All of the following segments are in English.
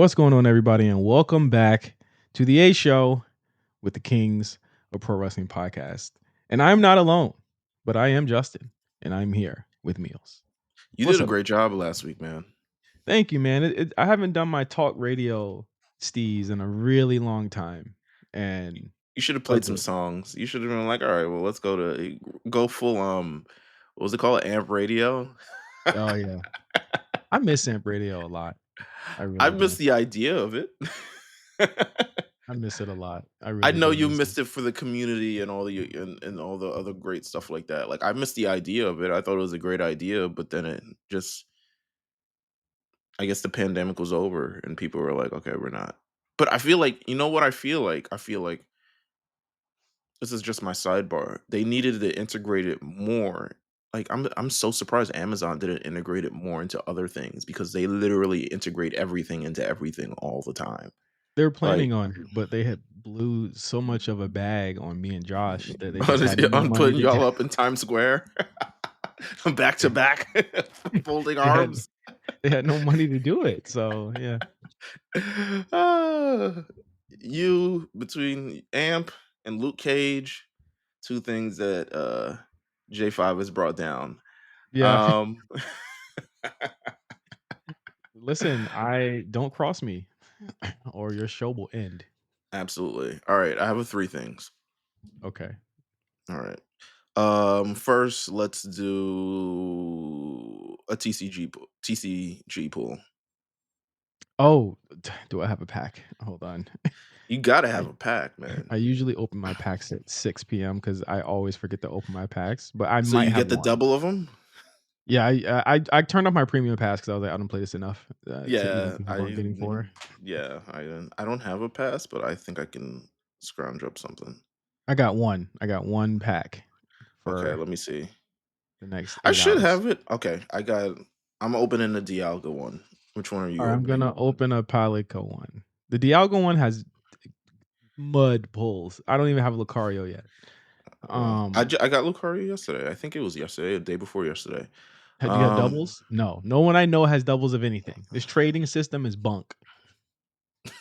What's going on, everybody, and welcome back to the A Show with the Kings of Pro Wrestling Podcast. And I'm not alone, but I am Justin, and I'm here with Meelz. You What's did a up? great job last week, man. Thank you, man. I haven't done my talk radio steez in a really long time, and You should have played felt some good. songs. You should have been like, all right, well, let's go full what was it called? Amp radio. Oh yeah, I miss Amp Radio a lot. I I really missed do. the idea of it. I miss it a lot. I I really know do you miss it. missed it for the community and all the other great stuff like that. Like I missed the idea of it. I thought it was a great idea, but then it just I guess the pandemic was over and people were like, okay, we're not. But I feel like, you know what I feel like? I feel like this is just my sidebar. They needed to integrate it more. Like I'm so surprised Amazon didn't integrate it more into other things because they literally integrate everything into everything all the time. They were Like planning on it, but they had blew so much of a bag on me and Josh that they just had no on money putting to do. y'all up in Times Square back to back folding They had arms. they had no money to do it. So yeah. Ah, you between Amp and Luke Cage, two things that J5 has brought down. Yeah. Um Listen, I don't cross me or your show will end. Absolutely. All right, I have a three things. Okay. All right. First, let's do a TCG pool. Oh, do I have a pack? Hold on. You gotta I have a pack, man. I usually open my packs at 6 p.m. because I always forget to open my packs, but I So might you have get the one. double of them. Yeah, I turned off my premium pass because I was like, I don't play this enough to even Yeah, think about getting 4. I don't have a pass, but I think I can scrounge up something. I got one. I got one pack Okay, for let me see. the next I 8 should hours. have it. Okay, I'm opening the Dialga one. Which one are All you right, I'm opening? gonna open a Palico one. The Dialgo one has mud pulls. I don't even have Lucario yet. Well, Um, I got Lucario yesterday. I think it was yesterday, the day before yesterday. had you had Um, doubles? No, no one I know has doubles of anything. This trading system is bunk.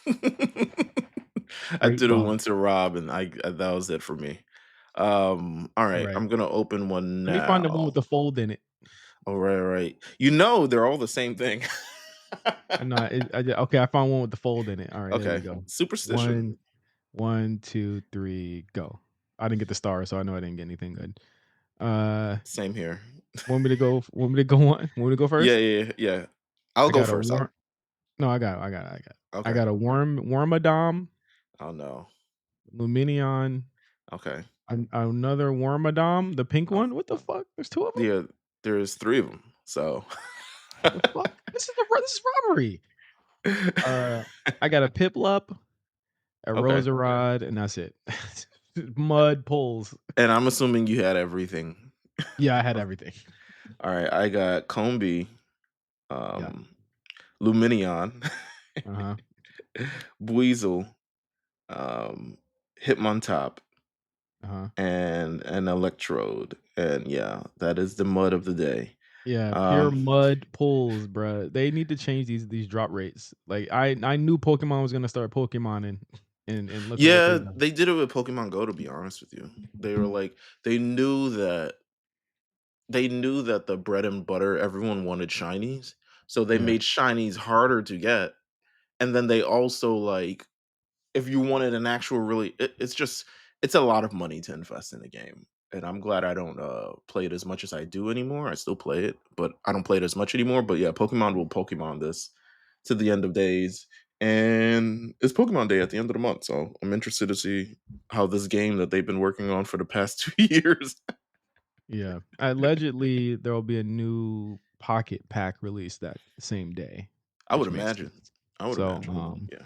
I Straight did it bunk. once to Rob, and that was it for me. All right, Right. I'm gonna open one Let me find the one now. with the fold in it. All right, all right. You know they're all the same thing. No, okay. I found one with the fold in it. All right, there we Okay, go. superstition. One, one, two, three, go. I didn't get the star, so I know I didn't get anything good. Uh, Same here. want me to go? Want me to go one? Want me to go Yeah, first? yeah, yeah. I'll I go got a first. worm. No, I Okay. got a wormadom, Oh no. Luminion, Okay. another wormadom, the pink Oh, one. What the fuck? There's 2 of them. yeah. There's three of them. So. The fuck? This is robbery. I got a Piplup, a Okay. Roserod, and that's it. Mud pulls. And I'm assuming you had everything. Yeah, I had everything. All right. I got Combi, Yeah. um, Luminion, Uh-huh. Buizel, um, Hitmontop, Uh-huh. and an Electrode. And yeah, that is the mud of the day. Yeah, pure Um, mud pulls, bruh. They need to change these drop rates. Like I knew Pokemon was gonna start Pokemoning, and look at what yeah, they've done. they did it with Pokemon Go, to be honest with you. They were like, they knew that the bread and butter, everyone wanted shinies. So they Yeah. made shinies harder to get. And then they also like, if you wanted an actual really, it's a lot of money to invest in a game. And I'm glad I don't play it as much as I do anymore. I still play it, but I don't play it as much anymore. But yeah, Pokemon will Pokemon this to the end of days. And it's Pokemon Day at the end of the month. So I'm interested to see how this game that they've been working on for the past 2 years. Yeah. Allegedly, there will be a new pocket pack released that same day, I would which makes imagine. sense. I would So, imagine. Yeah.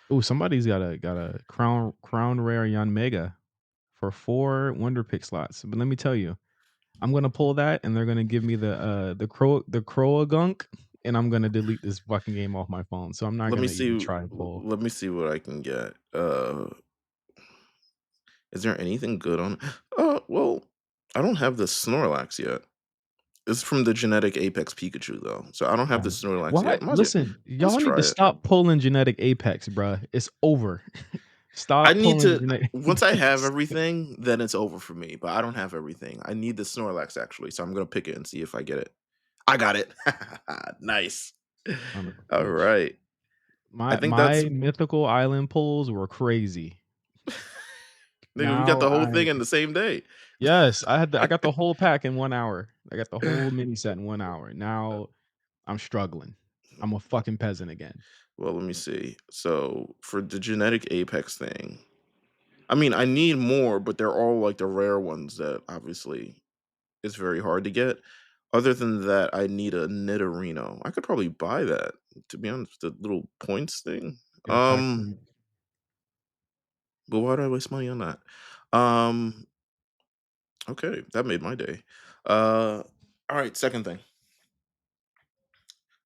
oh, somebody's got a crown rare Yan Mega for 4 Wonder Pick slots. But let me tell you, I'm gonna pull that, and they're gonna give me the Croa gunk, and I'm gonna delete this fucking game off my phone. So I'm not Let me gonna even see. try and pull. Let me see what I can get. Is there anything good on? Well, I don't have the Snorlax yet. It's from the genetic Apex Pikachu though, so I don't have the Um, Snorlax why yet. listen, Let's y'all need try to it. stop pulling genetic Apex, bruh. It's over. I Stop need pulling to genetic once I have Apex. everything, then it's over for me, but I don't have everything. I need the Snorlax actually, so I'm gonna pick it and see if I get it. I got it. Nice. Son of a All bitch. right. I think that's My mythical island pulls were crazy. nigga, we got Now the whole I thing in the same day. yes, I got the whole pack in 1 hour. I got the whole mini set in 1 hour. Now I'm struggling. I'm a fucking peasant again. Well, let me see. So for the genetic apex thing, I mean, I need more, but they're all like the rare ones that obviously is very hard to get. Other than that, I need a Nidorino. I could probably buy that, to be honest, the little points thing. Get a pack from But why did I waste money on that? Um, okay, that made my day. All right, second thing.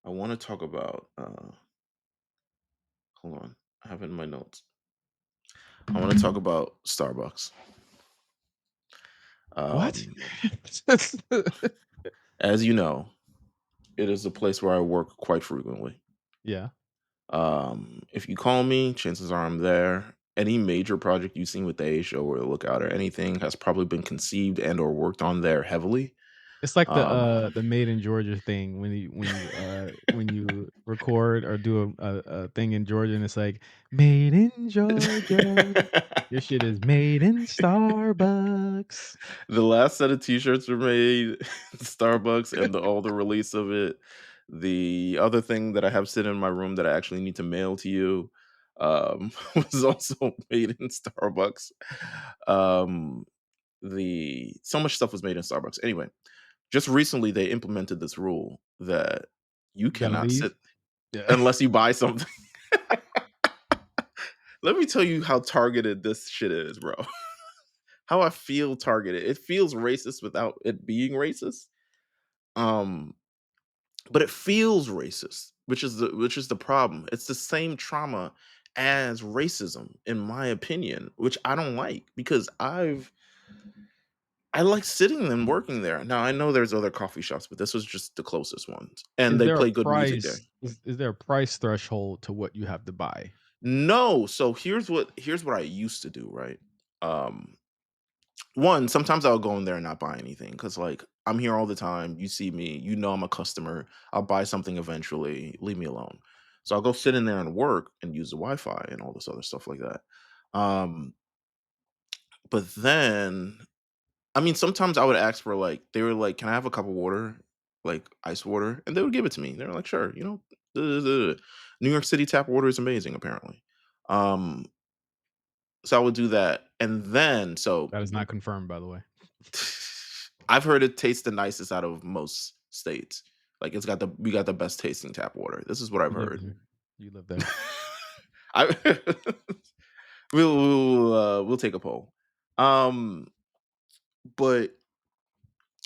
I want to talk about hold on. I have it in my notes. I want to talk about Starbucks. what? Um, as you know, it is a place where I work quite frequently. Yeah. If you call me, chances are I'm there. Any major project you've seen with the A show or the Lookout or anything has probably been conceived and or worked on there heavily. It's like Um, the Made in Georgia thing when you record or do a thing in Georgia and it's like, "Made in Georgia." Your shit is made in Starbucks. the last set of T-shirts were made, Starbucks, and all the release of it. The other thing that I have sitting in my room that I actually need to mail to you was also made in Starbucks. Um, the so much stuff was made in Starbucks. Anyway, just recently they implemented this rule that you You gotta cannot leave. sit Yeah. unless you buy something. Let me tell you how targeted this shit is, bro. How I feel targeted. It feels racist without it being racist. Um, but it feels racist, which is the problem. It's the same trauma as racism, in my opinion, which I don't like because I like sitting and working there. Now I know there's other coffee shops, but this was just the closest ones, and Is they there a play good music there. price is there a price threshold to what you have to buy? No, so here's what I used to do, right? Um, One, sometimes I'll go in there and not buy anything because, like, I'm here all the time. You see me, you know I'm a customer. I'll buy something eventually. Leave me alone. So I'll go sit in there and work and use the Wi-Fi and all this other stuff like that. Um, but then, I mean, sometimes I would ask for like, they were like, "Can I have a cup of water, like ice water?" And they would give it to me. They were like, "Sure." Duh, duh, duh, duh. New York City tap water is amazing, apparently. Um, so I would do that, and then so That is not confirmed, by the way. I've heard it tastes the nicest out of most states. Like we got the best tasting tap water. This is what I've You live heard. there. You live there. I we'll take a poll. Um, but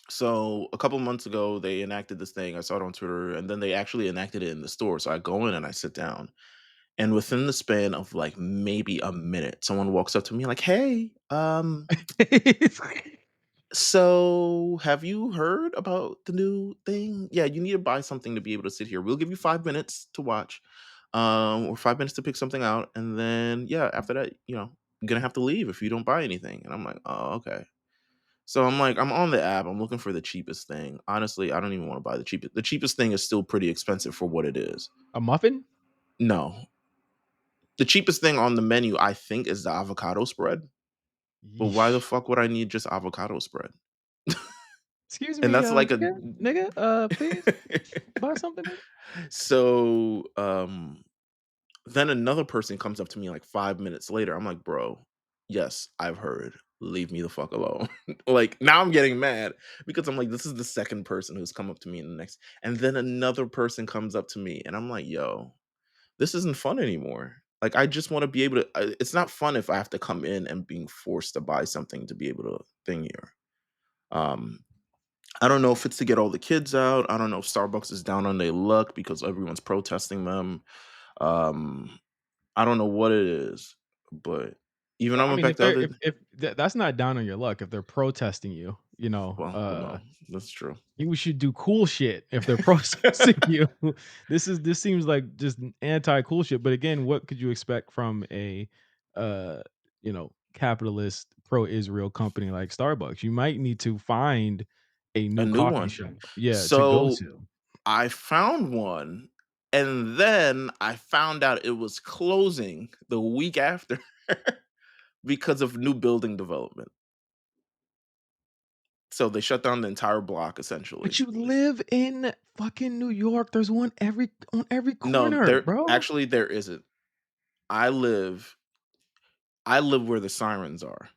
so a couple months ago they enacted this thing. I saw it on Twitter, and then they actually enacted it in the store. So I go in and I sit down, and within the span of like maybe a minute, someone walks up to me like, "Hey, so, have you heard about the new thing? Yeah, you need to buy something to be able to sit here. We'll give you 5 minutes to watch, or 5 minutes to pick something out, and then, yeah, after that, you're gonna have to leave if you don't buy anything." And I'm like, "Oh, okay." So I'm like, I'm on the app, I'm looking for the cheapest thing. Honestly, I don't even wanna buy the cheapest. The cheapest thing is still pretty expensive for what it is. A muffin? No. The cheapest thing on the menu, I think, is the avocado spread, but why the Yeesh. fuck would I need just avocado spread? Excuse And me, that's like a nigga, please buy something, nigga. So, then another person comes up to me like 5 minutes later. I'm like, "Bro, yes, I've heard. Leave me the fuck alone." Like, now I'm getting mad because I'm like, this is the second person who's come up to me in the next, and then another person comes up to me, and I'm like, "Yo, this isn't fun anymore." Like, I just wanna be able to it's not fun if I have to come in and being forced to buy something to be able to thing here. Um, I don't know if it's to get all the kids out. I don't know if Starbucks is down on their luck because everyone's protesting them. Um, I don't know what it is, but Even Well, I I went mean, back if the they're other. if that's not down on your luck, if they're protesting you, Well, that's true. you should do cool shit if they're protesting you. This seems like just anti cool shit. But again, what could you expect from a capitalist pro Israel company like Starbucks? You might need to find a A new new coffee one. shop, yeah, to go So to. I found one, and then I found out it was closing the week after because of new building development. So they shut down the entire block But essentially. you live in fucking New York. There's one on every No, corner, bro. there isn't. I live I live where the sirens are.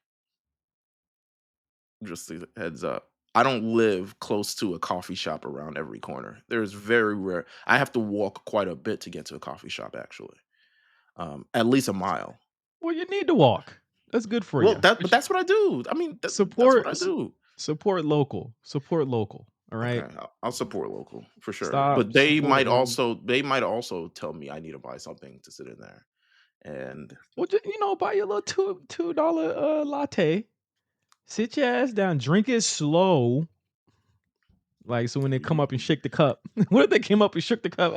Just a heads up. I don't live close to a coffee shop around every corner. There's very rare. I have to walk quite a bit to get to a coffee shop actually. At least a mile. Well, you need to walk. That's good for Well, you. but that's what I do. I mean, that's what Support I s do. support local, all Okay, right? I'll support local for sure. Stop But supporting they might also tell me I need to buy something to sit in there. And well, buy your little $2 latte, sit your ass down, drink it slow, like, so when they come up and shake the cup what if they came up and shook the cup?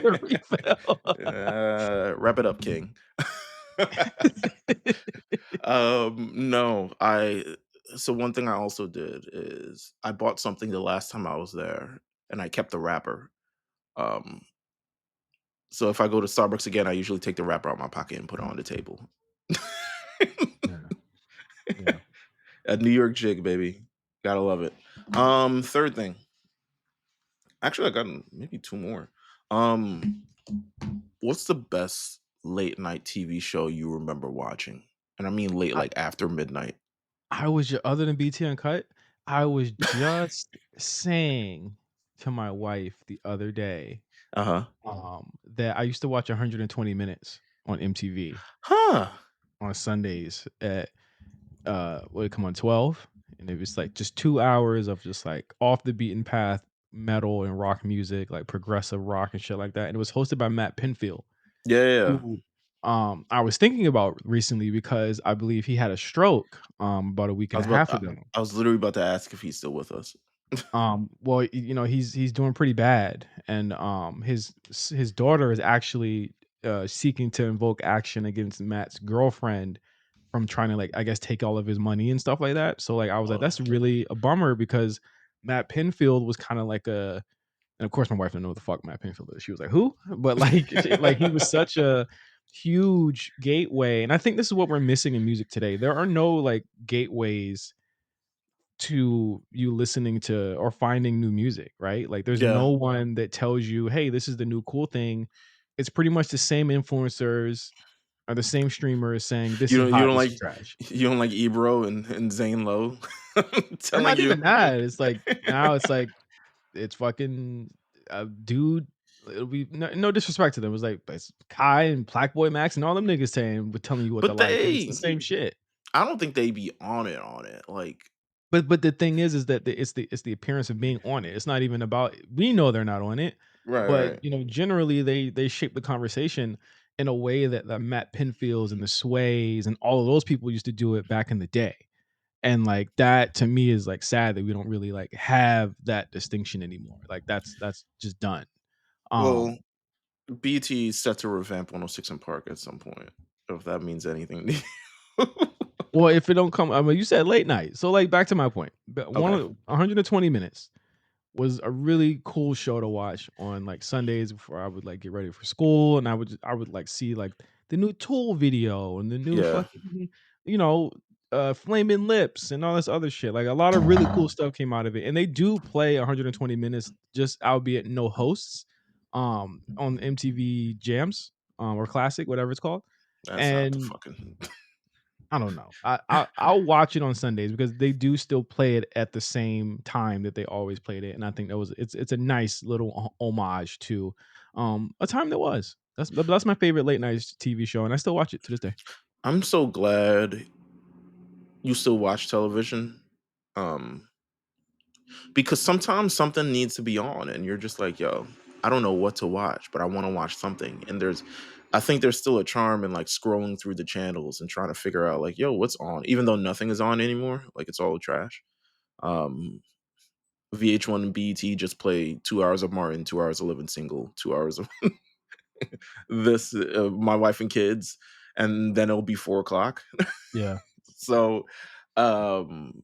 For the refill." wrap it up, King. No, I so one thing I also did is I bought something the last time I was there and I kept the wrapper. Um, so if I go to Starbucks again, I usually take the wrapper out of my pocket and put it on the table. Yeah, yeah. A New York jig, baby. Gotta love it. Third thing. Actually, I got maybe two more. Um, what's the best late night TV show you remember watching? And I mean late, I like after midnight. I was other than BT Uncut, I was just saying to my wife the other day, Uh-huh. that I used to watch 120 Minutes on MTV Huh. on Sundays at would it come on 12? And it was like just 2 hours of just like off the beaten path metal and rock music, like progressive rock and shit like that. And it was hosted by Matt Pinfield, Yeah, yeah, yeah. who I was thinking about recently because I believe he had a stroke about a week and a half ago. I was literally about to ask if he's still with us. Well, he's doing pretty bad, and his daughter is actually seeking to invoke action against Matt's girlfriend from trying to, like, I guess, take all of his money and stuff like that. So like I was like, Oh. that's really a bummer because Matt Pinfield was kind of like a, and of course my wife didn't know what the fuck Matt Pinfield is. She was like, who? But like like he was such a huge gateway, and I think this is what we're missing in music today. There are no like gateways to you listening to or finding new music, right? Like there's Yeah. no one that tells you, "Hey, this is the new cool thing." It's pretty much the same influencers or the same streamers saying, "This is You hot, don't this like is trash." Ebro and Zane Lowe Or telling not you. even that. It's like now it's like it's fucking a dude. It'll be no disrespect to them. It was like it's Kai and Blackboy Max and all them niggas saying, but telling you what to But like, and it's the same shit. I don't think they be on it. Like, But the thing is that it's the appearance of being on it. It's not even about we know they're not on it, right, but, right. generally they shape the conversation in a way that Matt Pinfields and the Sways and all of those people used to do it back in the day. And, like, that to me is, like, sad that we don't really, like, have that distinction anymore. Like, that's just done. Well, Um, BT is set to revamp 106 in Park at some point, if that means anything to you. well, if it don't come I mean, you said late night. So, like, back to my point. But one Okay. of 120 minutes was a really cool show to watch on, like, Sundays before I would, like, get ready for school, and I would, like, see, like, the new Tool video and the new Yeah. fucking, you know, Flaming Lips and all this other shit. Like, a lot of really cool stuff came out of it, and they do play 120 minutes, just albeit no hosts, on MTV Jams, or Classic, whatever it's called, That's not the and fucking. I don't know. I'll watch it on Sundays because they do still play it at the same time that they always played it, and I think that was it's a nice little homage to a time that was. That's my favorite late night TV show, and I still watch it to this day. I'm so glad you still watch television. Um, because sometimes something needs to be on, and you're just like, yo. I don't know what to watch, but I want to watch something. And I think there's still a charm in like scrolling through the channels and trying to figure out like, yo, what's on? Even though nothing is on anymore, like it's all trash. Um, VH1 and BET just play 2 hours of Martin, 2 hours of Living Single, 2 hours of this, My Wife and Kids, and then it'll be 4 o'clock. Yeah. So um,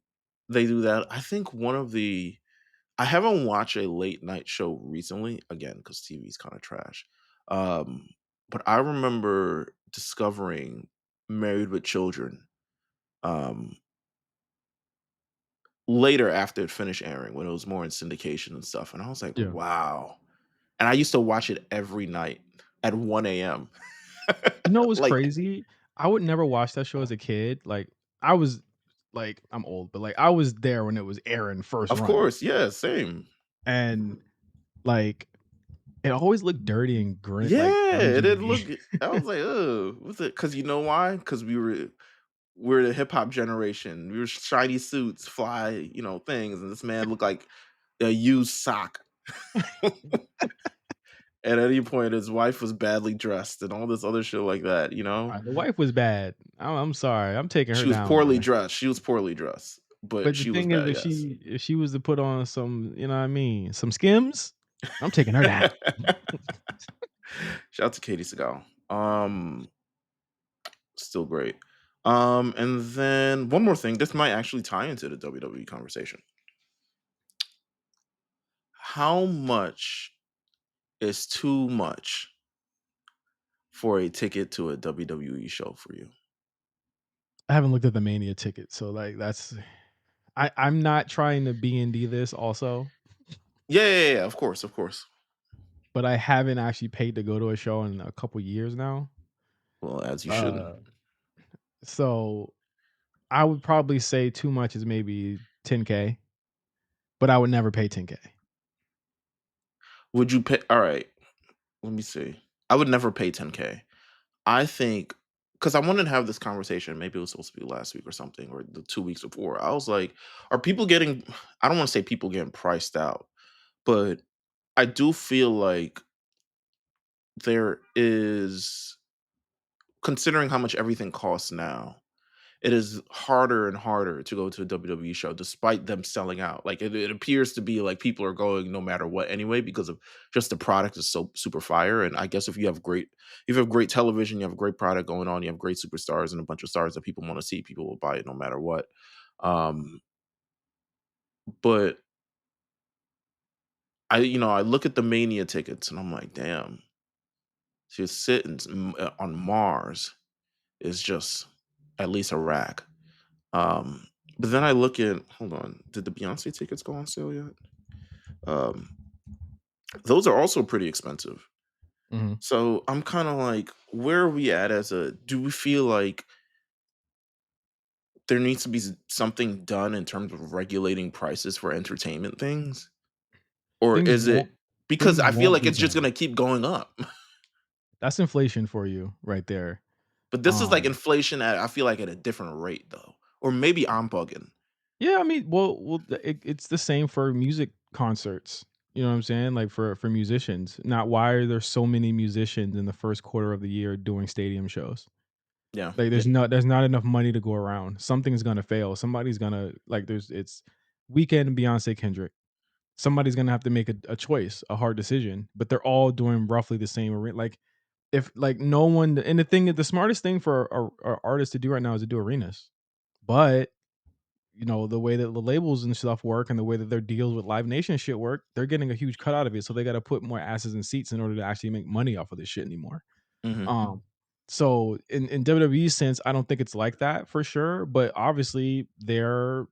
they do that. I think I haven't watched a late night show recently, again, because TV is kind of trash. Um, but I remember discovering Married with Children um, later after it finished airing when it was more in syndication and stuff. And I was like, Yeah. wow. And I used to watch it every night at 1 a.m. You know what's Like, crazy? I would never watch that show as a kid. Like, I was like, I'm old, but like I was there when it was airing first of run. course, yeah, same. And like it always looked dirty and like Yeah, it grungy to did me. look. I was like, oh, what's it? Because you know why? Because we're the hip hop generation. We were shiny suits, fly, things, and this man looked like a used sock. At any point, his wife was badly dressed and all this other shit like that. The wife was bad. I'm sorry. I'm taking her She was down poorly there. dressed. She was poorly dressed, but But the she was thing is, bad. Yes. if she was to put on some, you know what I mean, some Skims, I'm taking her down. Shout out to Katie Seagal. Still great. And then one more thing. This might actually tie into the WWE conversation. How much is too much for a ticket to a WWE show for you? I haven't looked at the Mania ticket, so like that's I'm not trying to B and D this also, Yeah, yeah, yeah. Of course, of course. but I haven't actually paid to go to a show in a couple years now. Well, as you should. Uh, so I would probably say too much is maybe 10K, but I would never pay 10K. Would you pay? All right. Let me see. I would never pay 10K. I think because I wanted to have this conversation. Maybe it was supposed to be last week or something, or the 2 weeks before. I was like, are people getting? I don't want to say people getting priced out, but I do feel like there is, considering how much everything costs now, it is harder and harder to go to a WWE show despite them selling out. Like it appears to be like people are going no matter what anyway because of just the product is so super fire. And I guess if you have great television, you have a great product going on, you have great superstars and a bunch of stars that people want to see, people will buy it no matter what. Um, but I look at the Mania tickets and I'm like, damn, just sitting on Mars is just at least a rack. Um, but then I look at, hold on, did the Beyonce tickets go on sale yet? Um, those are also pretty expensive. Mhm. So I'm kind of like, where are we at do we feel like there needs to be something done in terms of regulating prices for entertainment things? Or Things is won't it because things I feel won't like be it's just done. going to keep going up? That's inflation for you right there. But this is like Um, inflation I feel like at a different rate though. Or maybe I'm bugging. yeah, I mean, it's the same for music concerts. You know what I'm saying? Like for musicians. Not why are there so many musicians in the first quarter of the year doing stadium shows? Yeah. Like there's not enough money to go around. Something's gonna fail. Somebody's gonna like there's it's Weekend, Beyonce, Kendrick. Somebody's gonna have to make a choice, a hard decision, but they're all doing roughly the same. Like if like no one, and the smartest thing for a artist to do right now is to do arenas. But the way that the labels and stuff work and the way that their deals with Live Nation shit work, they're getting a huge cut out of it. So they got to put more asses in seats in order to actually make money off of this shit anymore. Hmm. Um, so in WWE's sense, I don't think it's like that for sure. But obviously, their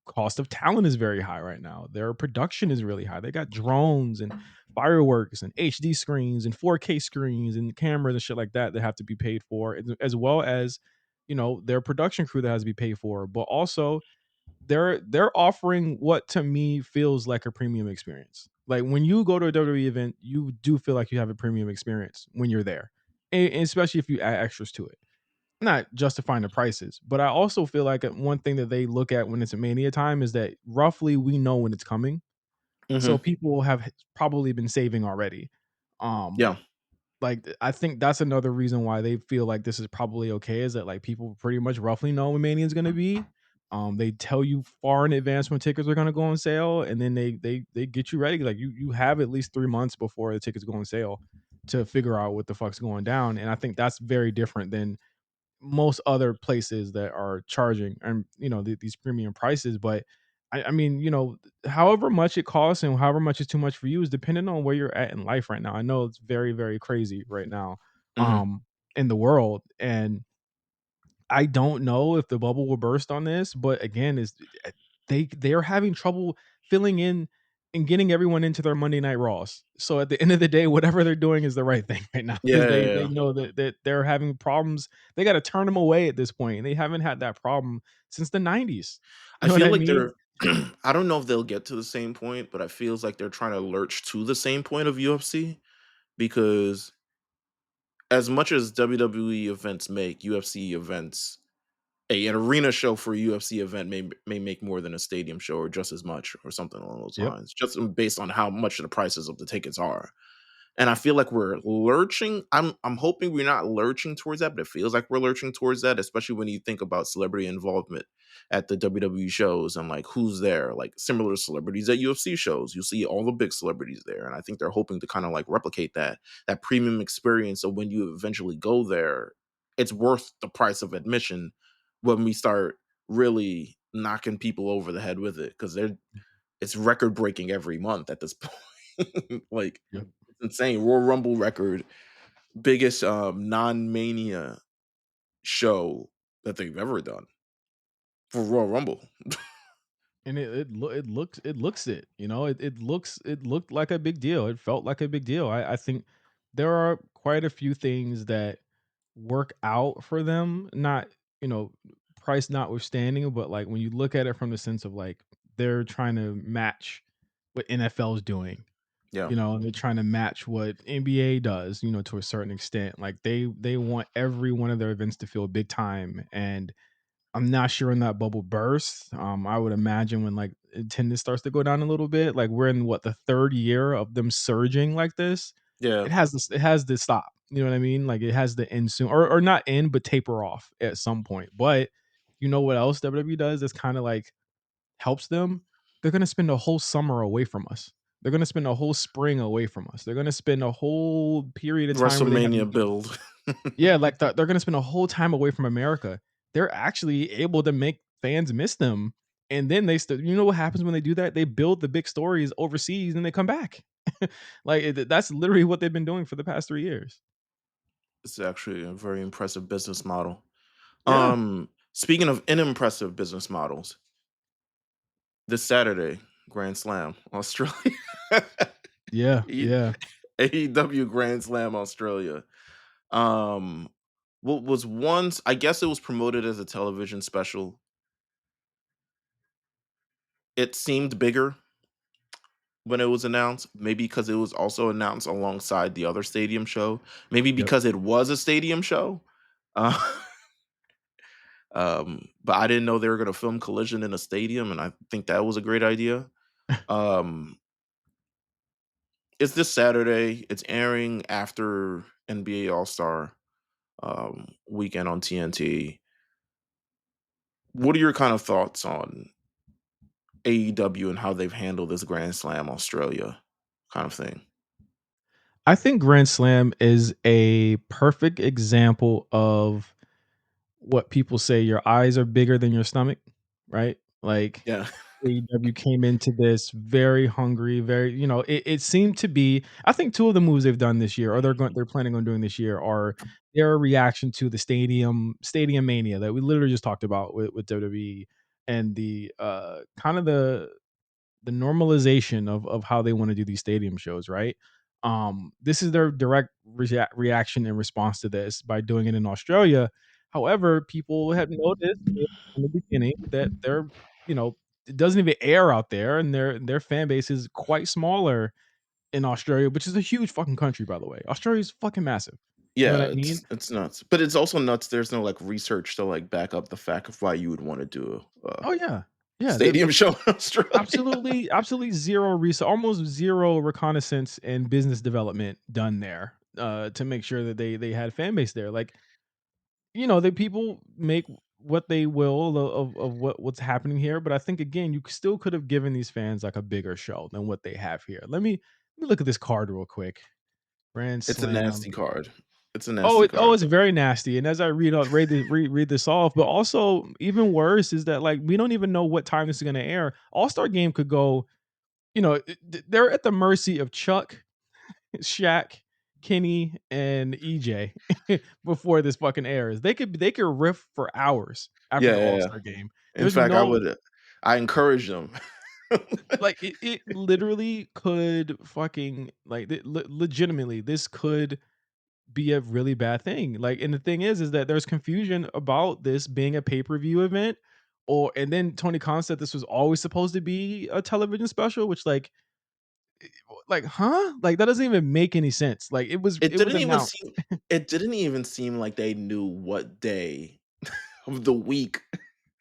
cost of talent is very high right now. Their production is really high. They got drones and fireworks and HD screens and 4K screens and cameras and shit like that that have to be paid for, as well as their production crew that has to be paid for. But also, they're offering what to me feels like a premium experience. Like when you go to a WWE event, you do feel like you have a premium experience when you're there, and especially if you add extras to it. Not justifying the prices, but I also feel like one thing that they look at when it's a Mania time is that roughly we know when it's coming. So Mhm. people have probably been saving already. Um, Yeah. like, I think that's another reason why they feel like this is probably okay, is that, like, people pretty much roughly know when Mania is gonna be. They tell you far in advance when tickets are gonna go on sale, and then they get you ready. Like, you have at least 3 months before the tickets go on sale to figure out what the fuck's going down, and I think that's very different than most other places that are charging and these premium prices. But I mean, however much it costs and however much is too much for you is dependent on where you're at in life right now. I know it's very, very crazy right now Mhm. in the world, and I don't know if the bubble will burst on this. But again, is they're having trouble filling in and getting everyone into their Monday Night Raws. So at the end of the day, whatever they're doing is the right thing right now, Yeah, because yeah, they yeah. know that they're having problems. They got to turn them away at this point, and they haven't had that problem since the '90s. You I know what feel I like mean? they're I don't know if they'll get to the same point, but I feels like they're trying to lurch to the same point of UFC because as much as WWE events make, UFC events an arena show for a UFC event may make more than a stadium show or just as much or something along those Yep. lines, just based on how much the prices of the tickets are. And I feel like we're lurching. I'm hoping we're not lurching towards that, but it feels like we're lurching towards that, especially when you think about celebrity involvement at the WWE shows and like who's there, like similar celebrities at UFC shows. You see all the big celebrities there, and I think they're hoping to kind of like replicate that premium experience. So when you eventually go there, it's worth the price of admission when we start really knocking people over the head with it because they're it's record breaking every month at this point. Like Yep. it's insane. Royal Rumble record, biggest non-mania show that they've ever done for Royal Rumble. And it looked like a big deal. It felt like a big deal. I think there are quite a few things that work out for them, not, you know, price notwithstanding, but like when you look at it from the sense of like they're trying to match what NFL is doing, Yeah. and they're trying to match what NBA does, to a certain extent. Like they want every one of their events to feel big time, and I'm not sure when that bubble bursts. I would imagine when like attendance starts to go down a little bit. Like we're in what, the third year of them surging like this. Yeah. It has to stop. You know what I mean? Like it has to end soon, or not end, but taper off at some point. But you know what else WWE does that's kind of like helps them? They're gonna spend a whole summer away from us. They're gonna spend a whole spring away from us. They're gonna spend a whole period of time where they have WrestleMania build. yeah, like, they're gonna spend a whole time away from America. They're actually able to make fans miss them, and then they still, you know what happens when they do that? They build the big stories overseas, and they come back. Like, that's literally what they've been doing for the past 3 years. It's actually a very impressive business model. Yeah. Speaking of unimpressive business models, this Saturday, Grand Slam, Australia. Yeah, E- yeah. AEW Grand Slam Australia. Um, what was once, I guess it was promoted as a television special. It seemed bigger when it was announced, maybe because it was also announced alongside the other stadium show, maybe Yep. because it was a stadium show. Uh, but I didn't know they were going to film Collision in a stadium, and I think that was a great idea. Um, it's this Saturday. It's airing after NBA All Star weekend on TNT. What are your kind of thoughts on AEW and how they've handled this Grand Slam Australia kind of thing? I think Grand Slam is a perfect example of what people say, your eyes are bigger than your stomach, right? Like Yeah, AEW came into this very hungry, very, it seemed to be, I think two of the moves they've done this year, or they're planning on doing this year, are their reaction to the stadium mania that we literally just talked about with WWE, and the kind of the normalization of how they want to do these stadium shows, right? This is their direct reaction in response to this by doing it in Australia. However, people have noticed from the beginning that it doesn't even air out there, and their fan base is quite smaller in Australia, which is a huge fucking country, by the way. Australia is fucking massive. You know what yeah, I mean? it's nuts, but it's also nuts. There's no like research to like back up the fact of why you would want to do. Oh yeah. Yeah, stadium show in Australia. absolutely zero research, almost zero reconnaissance and business development done there, to make sure that they had fan base there. Like, the people make what they will of what's happening here, but I think again, you still could have given these fans like a bigger show than what they have here. Let me look at this card real quick. Grand It's a Slam. nasty card. It's a Oh, nasty card. it's very nasty. And as I read this off, but also even worse is that like we don't even know what time this is going to air. All Star Game could go. They're at the mercy of Chuck, Shaq, Kenny, and EJ before this fucking airs. They could riff for hours after Yeah, the yeah, All yeah. Star Game. In There's fact, no I encourage them. like it literally could fucking like legitimately this could be a really bad thing. Like, and the thing is that there's confusion about this being a pay-per-view event, and then Tony Khan said this was always supposed to be a television special, which huh? Like that doesn't even make any sense. Like It it was didn't even announced seem it didn't even seem like they knew what day of the week.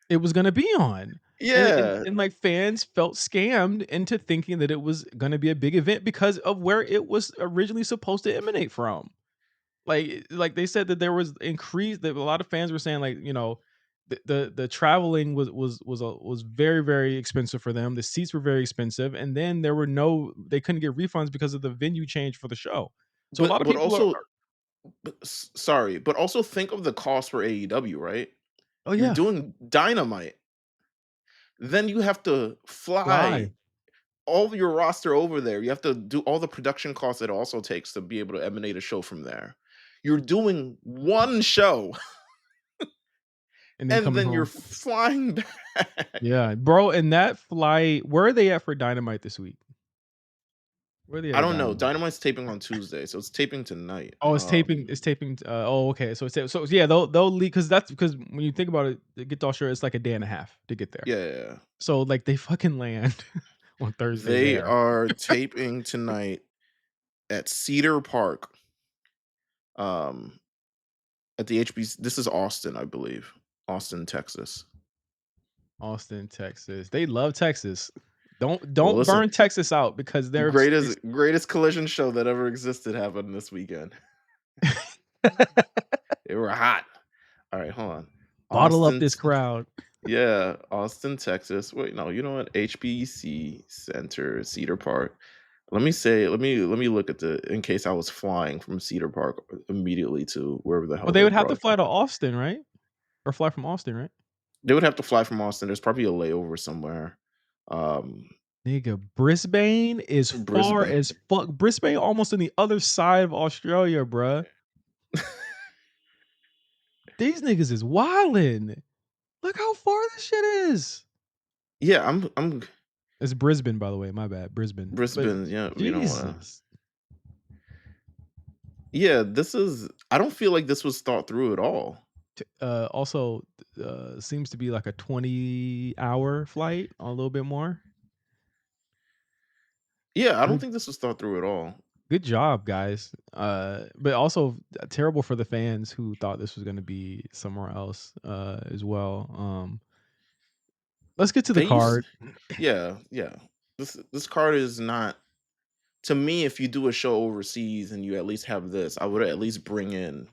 it was gonna be on. Yeah. And like fans felt scammed into thinking that it was gonna be a big event because of where it was originally supposed to emanate from. Like they said that there was increased that a lot of fans were saying like, the traveling was very, very expensive for them. The seats were very expensive, and then they couldn't get refunds because of the venue change for the show. So a lot of But people are also sorry, but also think of the cost for AEW, right? oh You're yeah, doing Dynamite. Then you have to fly. fly all of your roster over there. You have to do all the production costs it also takes to be able to emanate a show from there. You're doing one show And then and coming then you're home. flying back. Yeah, bro, and that flight where are they at for Dynamite this week? Where are they at I with don't know. Dynamite? Dynamite's taping on Tuesday, so it's taping tonight. Oh, it's taping, oh, okay, so yeah, they'll leak because when you think about it, to get to Australia, it's like a day and a half to get there. Yeah, yeah, yeah. So, like, they fucking land on Thursday They there. are taping tonight at Cedar Park. Um, at the HBC. This is Austin, I believe. Austin, Texas. Austin, Texas. They love Texas. Well, Don't listen, burn Texas out because they're greatest collision show that ever existed happened this weekend. They were hot. All right, hold on. bottle up Austin, this crowd. yeah, Austin, Texas. Wait, no, you know what? HBC Center, Cedar Park. Let me look at the in case I was flying from Cedar Park immediately to wherever the Well, hell they they're would have to fly to broadcasting. Austin, right? Or fly from Austin, right? They would have to fly from Austin. There's probably a layover somewhere. Um, Nigga, Brisbane is far Brisbane. as fuck. Brisbane almost on the other side of Australia, bruh. These niggas is wildin'. Look how far this shit is. Yeah, I'm It's Brisbane, by the way. My bad, Brisbane. But Brisbane. Yeah, we don't want to. Jesus. Yeah, this is. I don't feel like this was thought through at all. Also, seems to be like a 20-hour flight, a little bit more. Yeah, I don't Good, think this was thought through at all. good job, guys. But also terrible for the fans who thought this was going to be somewhere else, as well. Let's get to the They used. card. Yeah, yeah. This card is not. To me, if you do a show overseas and you at least have this, I would at least bring in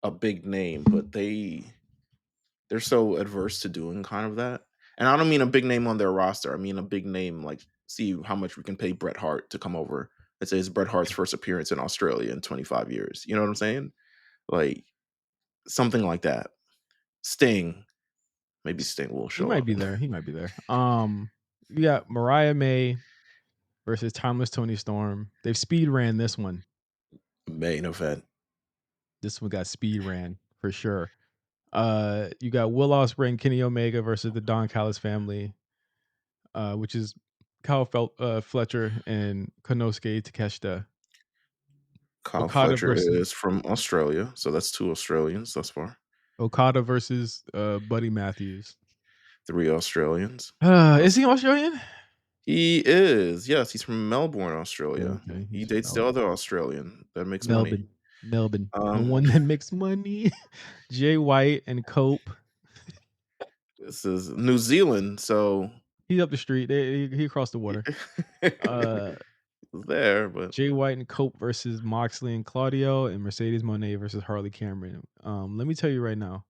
a big name. But they're so adverse to doing kind of that. And I don't mean a big name on their roster. I mean a big name like see how much we can pay Bret Hart to come over. Let's say it's Bret Hart's first appearance in Australia in 25 years. You know what I'm saying? Like something like that. Sting, maybe Sting will He show might up. be there. He might be there. You got Mariah May versus Timeless Tony Storm. They've speed ran this one. Main event. This one got speed ran for sure. You got Will Ospreay and Kenny Omega versus the Don Callis family, which is Fletcher and Konosuke Takeshita. Kyle Okada Fletcher versus is from Australia, so that's two Australians thus far. Okada versus Buddy Matthews. Three Australians. Is Thus he Australian? he is. Yes, he's from Melbourne, Okay, Australia. okay. He He's from dates the other Australian that makes money. Melbourne. Melbourne. The Um, one that makes money. Jay White and Cope. this is New Zealand, so He's up the street. He crossed the water. Uh, There, but Jay White and Cope versus Moxley and Claudio, and Mercedes Moné versus Harley Cameron. Let me tell you right now.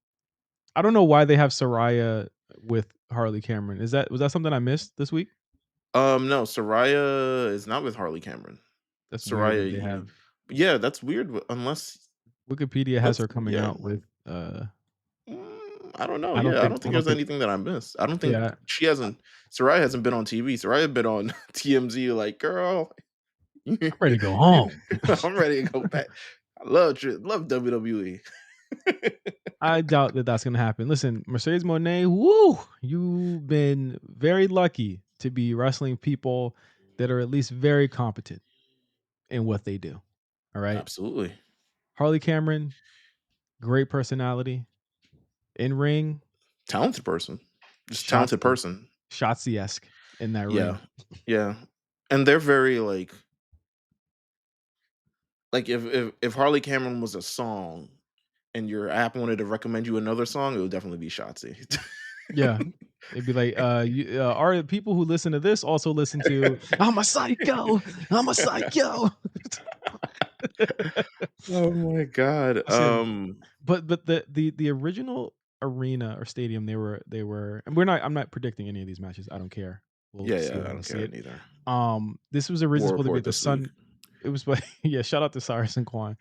I don't know why they have Soraya with Harley Cameron. Was that something I missed this week? no, Soraya is not with Harley Cameron. That's weird that Soraya, they have yeah, that's weird. Unless Wikipedia has that's her coming yeah. out with I don't know. I don't Yeah, I think don't think there's anything that I missed. I don't think yeah, she hasn't. Soraya hasn't been on TV. Soraya been on TMZ. Like, girl, I'm ready to go home. I'm ready to go back. Love WWE. I doubt that that's gonna happen. Listen, Mercedes Moné, woo, you've been very lucky to be wrestling people that are at least very competent in what they do. All right. Absolutely Harley Cameron, great personality. In ring, talented person, just talented Shotzi, person. Shotzi-esque in that Yeah, ring. yeah, and they're very like if Harley Cameron was a song, and your app wanted to recommend you another song, it would definitely be Shotzi. Yeah. It'd be like, are people who listen to this also listen to I'm a psycho, I'm a psycho. Oh my god. Listen, but the original arena or stadium they were and I'm not predicting any of these matches. I don't care. We'll Yeah, see yeah, it I when we don't see care it. neither. This was originally War supposed to be report at the this week. Sun. It was yeah, shout out to Cyrus and Quan.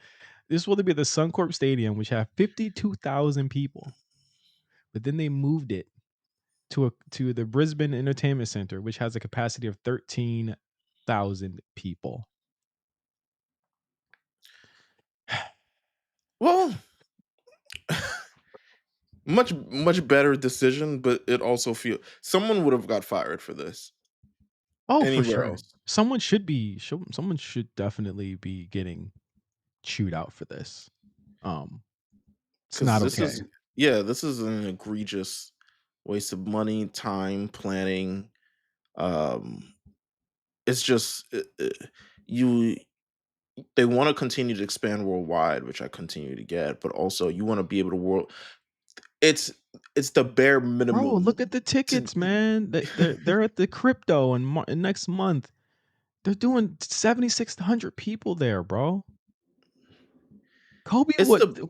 This was supposed to be at the Suncorp Stadium, which had 52,000 people. But then they moved it to the Brisbane Entertainment Center, which has a capacity of 13,000 people. Well, much better decision, but it also feel someone would have got fired for this Oh, for anywhere sure. else. Someone should definitely be getting chewed out for this. Um, it's Because not this okay. is yeah, this is an egregious waste of money, time, planning. Um, it's just you. They want to continue to expand worldwide, which I continue to get, but also you want to be able to world. It's it's the bare Bro, minimum look at the to tickets, man. They're at the crypto in next month. They're doing 7,600 people there, bro. it's the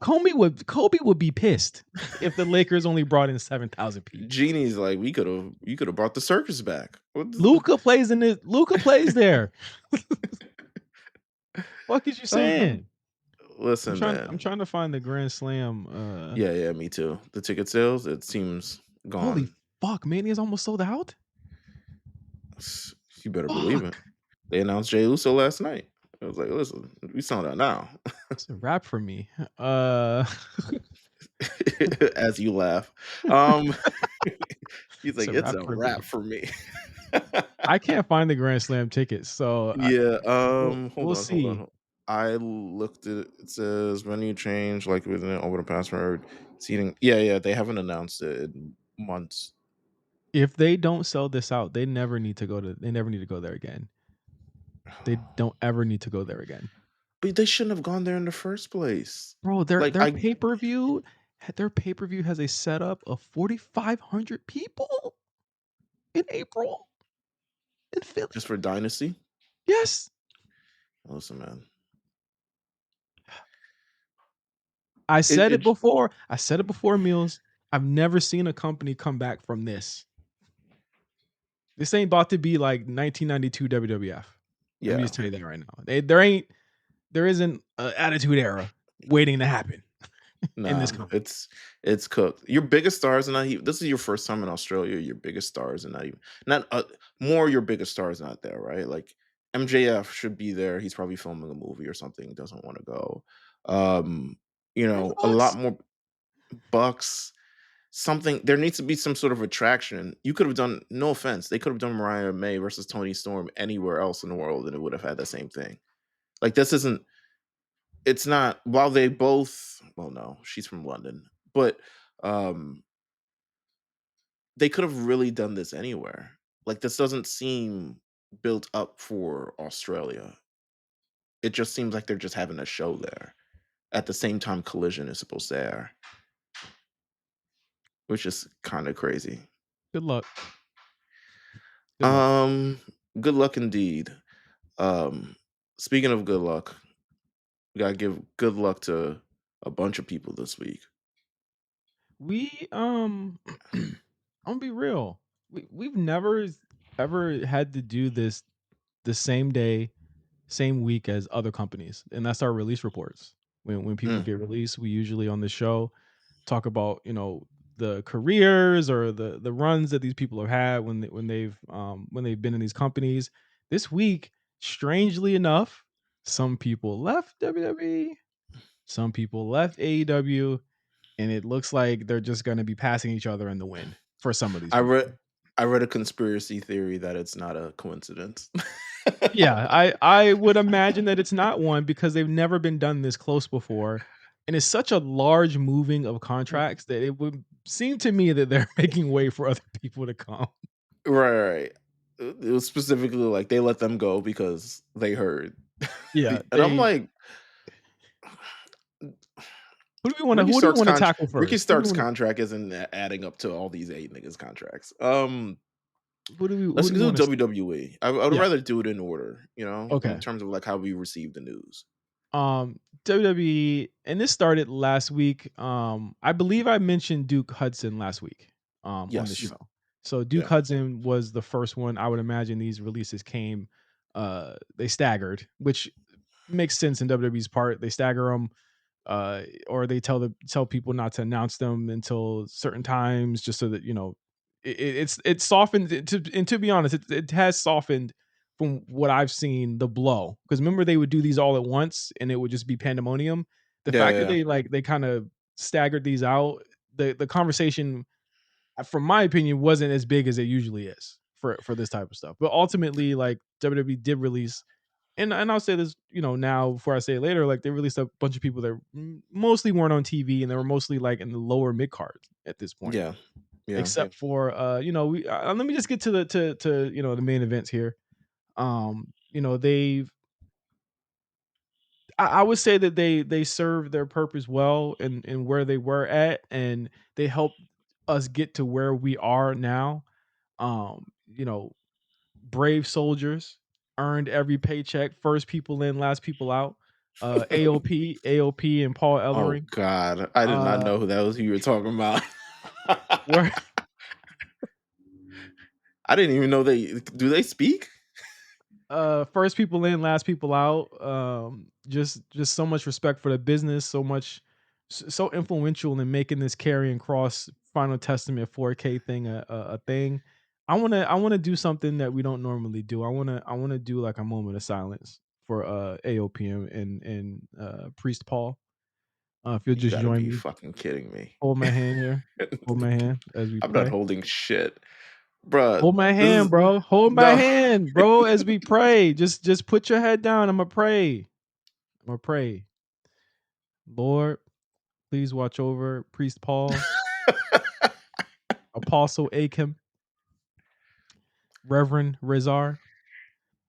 Kobe would be pissed if the Lakers only brought in 7,000 people. genie's like you could have brought the circus back. Luca plays there. Fuck is you Uh, saying? listen, I'm man. trying to find the Grand Slam. Yeah, yeah, me too. The ticket sales, it seems Holy gone. fuck, Mania's almost sold out. You better believe it. Fuck, They announced Jey Uso last night. I was like, listen, we selling out now. it's a wrap for me. Uh, As you laugh. Um he's it's like, a it's wrap a for wrap me. for me. I can't find the Grand Slam tickets, so Yeah, hold we'll on, hold see on. I looked at it. It says venue change, like within over the password seating. Yeah, yeah, they haven't announced it in months. if they don't sell this out. They never need to go there again. They don't ever need to go there again. But they shouldn't have gone there in the first place. Bro, Like I their pay-per-view has a setup of 4,500 people in April in just Philly. for Dynasty. Yes. Listen, man. It I said it before, Meals. I've never seen a company come back from this. This ain't about to be like 1992 WWF. Let me yeah. just tell you that right now. There isn't an attitude era waiting to happen in this Nah, company. it's cooked. Your biggest stars are not even. This is your first time in Australia. Your biggest stars are not even not more. Your biggest stars not there, right? Like MJF should be there. He's probably filming a movie or something. Doesn't want to go. Um, Where are the a lot Bucks? more bucks. Something there needs to be some sort of attraction. You could have done. No offense, they could have done Mariah May versus Tony Storm anywhere else in the world, and it would have had the same thing. Like this isn't it's not while they both well no she's from London but um they could have really done this anywhere. Like this doesn't seem built up for Australia. It just seems like they're just having a show there at the same time Collision is supposed to air, which is kind of crazy. Good luck. Good luck. Um, Good luck indeed. Um, Speaking of good luck, we gotta give good luck to a bunch of people this week. We I'm gonna be real. We've never ever had to do this the same day, same week as other companies, and that's our release reports. When people Mm. get released, we usually on the show talk about the careers or the runs that these people have had when they've been in these companies. This week, strangely enough, some people left WWE, some people left AEW, and it looks like they're just going to be passing each other in the wind for some of these I read people. I read a conspiracy theory that it's not a coincidence. Yeah, I would imagine that it's not one because they've never been done this close before, and it's such a large moving of contracts that it would seem to me that they're making way for other people to come. Right. It was specifically like they let them go because they heard. Yeah, And I'm like, who do we wanna tackle Ricky first? Stark's contract isn't adding up to all these 8 niggas contracts. Who Let's do we do wanna WWE. I would Yeah, rather do it in order, in okay. terms of like how we receive the news. WWE, and this started last week. I believe I mentioned Duke Hudson last week, on the Yes. show. So Duke Yeah. Hudson was the first one. I would imagine these releases came, they staggered, which makes sense in WWE's part. They stagger them, or they tell people not to announce them until certain times, just so that it's softened. And to be honest, it has softened from what I've seen the blow. Because remember they would do these all at once, and it would just be pandemonium. The Yeah, fact that yeah. they kind of staggered these out, the conversation, from my opinion, wasn't as big as it usually is for this type of stuff. But ultimately, like WWE did release, and I'll say this, now before I say it later, like they released a bunch of people that mostly weren't on TV, and they were mostly like in the lower mid cards at this point, Yeah. Yeah. except for we let me just get to the main events here. They've I would say that they served their purpose well in where they were at, and they helped us get to where we are now. You know, brave soldiers earned every paycheck, first people in, last people out. AOP and Paul Oh Ellering. God. I did not Uh, know who you were talking about. were I didn't even know they speak? first people in, last people out. Just so much respect for the business, so influential in making this carrying cross Final Testament 4K thing a thing. I wanna do something that we don't normally do. I wanna do like a moment of silence for AOP and Priest Paul. If you'll You just gotta join be me, fucking kidding me. hold my hand here. Hold my hand as we I'm not pray. holding shit. Bruh, Hold my this hand, is bro. Hold my no. hand, bro, as we pray. Just put your head down. I'ma pray. I'ma pray. Lord, please watch over Priest Paul, Apostle Akim, Reverend Rezar,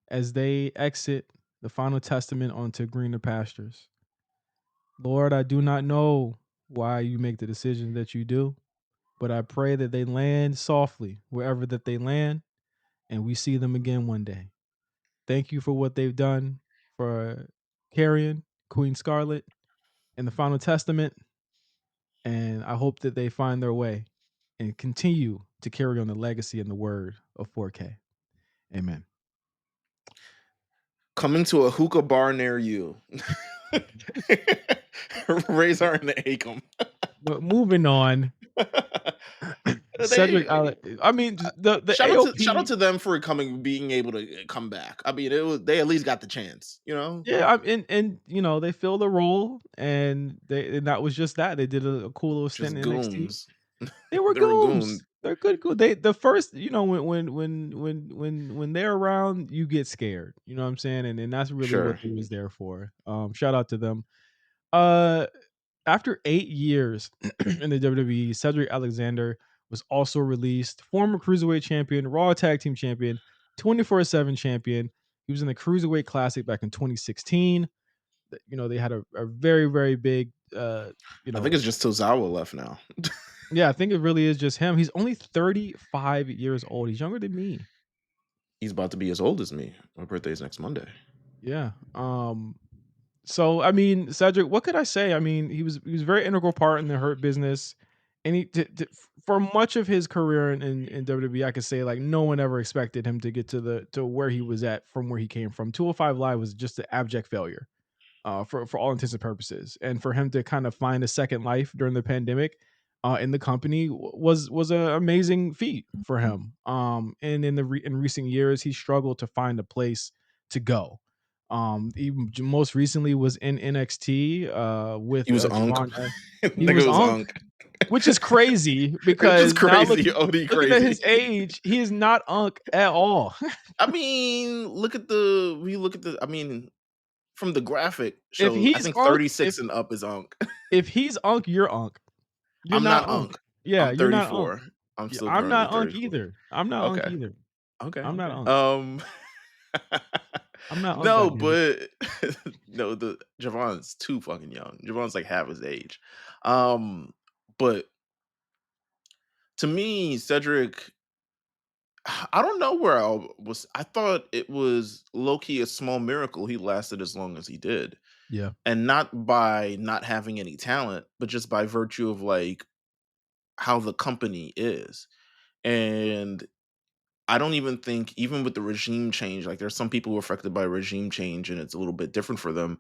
as they exit the final testament onto greener pastures. Lord, I do not know why you make the decisions that you do, but I pray that they land softly wherever that they land, and we see them again one day. Thank you for what they've done for Carrion, Queen Scarlet, and the Final Testament. And I hope that they find their way and continue to carry on the legacy and the word of 4K. Amen. Coming to a hookah bar near you. Razor and Acom. But moving on, Cedric. They I mean, the shout out AOP. to them for being able to come back. I mean, they at least got the chance, you know? Yeah, and they filled the role, and that was just that. They did a cool little stint Just in NXT. goons. They were They were goons. goons. They're good. Good. They the first, when they're around, you get scared. You know what I'm saying? And that's really what Sure. they was there for. Shout out to them. Uh, After 8 years in the WWE, Cedric Alexander was also released. Former Cruiserweight Champion, Raw Tag Team Champion, 24/7 Champion. He was in the Cruiserweight Classic back in 2016. They had a very, very big, you I think know, it's just Tozawa left now. yeah, I think it really is just him. He's only 35 years old. He's younger than me. He's about to be as old as me. My birthday's next Monday. Yeah. So I mean, Cedric, what could I say? I mean, he was a very integral part in the Hurt Business, and for much of his career in WWE, I could say like no one ever expected him to get to where he was at from where he came from. 205 Live was just an abject failure, for all intents and purposes, and for him to kind of find a second life during the pandemic, in the company was an amazing feat for him. And in recent years, he struggled to find a place to go. Even most recently was in NXT, He with was Unk. Javon. He Nigga was was Unk, Unk. which is crazy It's just because now crazy, OD looking at his crazy. age, he is not Unk at all. I mean, look at the we look at the I mean, from the graphic if shows, I he's think Unk, if 36 and up is Unk. if he's Unk, you're Unk. You're I'm not not Unk. Unk. Yeah, I'm you're not Unk. 34. I'm Yeah, still I'm currently not Unk 34. either. I'm not Unk Okay. either. Okay, I'm not okay. Unk. I'm not Unk, No, goddammit. but no, the Javon's too fucking young. Javon's like half his age. Um, but to me, Cedric, I don't know where I was. I thought it was low key a small miracle he lasted as long as he did. Yeah. And not by not having any talent, but just by virtue of like how the company is. And I don't even think, even with the regime change, like there's some people who are affected by regime change and it's a little bit different for them.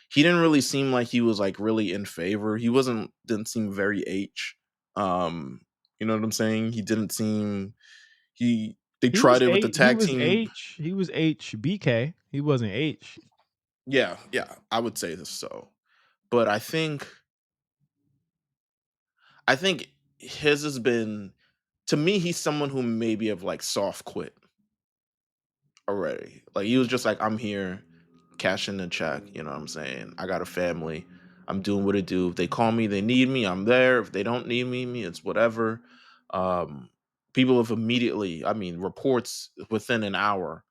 He didn't really seem like he was like really in favor. He didn't seem very H. Um, you know what I'm saying? He didn't seem they tried it with the He tag was team. H. He was HBK. He wasn't H. Yeah, yeah, I would say this so. But I think his has been, to me, he's someone who maybe have like soft quit already. Like he was just like, I'm here, cashing the check. You know what I'm saying? I got a family. I'm doing what I do. If they call me, they need me. I'm there. If they don't need me, it's whatever. Um, People have immediately, I mean, reports within an hour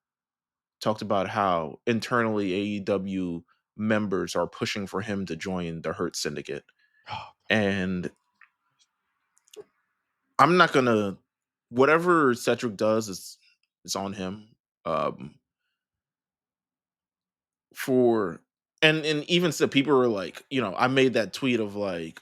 talked about how internally AEW members are pushing for him to join the Hurt Syndicate. And I'm not gonna, whatever Cedric does is on him. Um, for and even so, people were like, I made that tweet of like,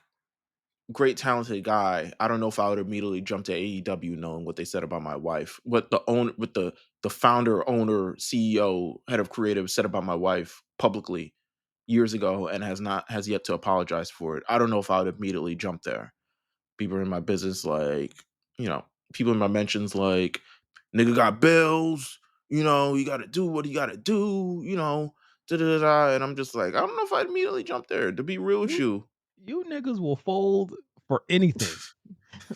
great talented guy. I don't know if I would immediately jump to AEW knowing what they said about my wife. What the founder, owner, CEO, head of creative said about my wife publicly years ago and has yet to apologize for it. I don't know if I would immediately jump there. People in my business, like, you know, people in my mentions, like, nigga got bills, you got to do what you got to do, da da da. And I'm just like, I don't know if I'd immediately jump there, to be real with You you. you niggas will fold for anything.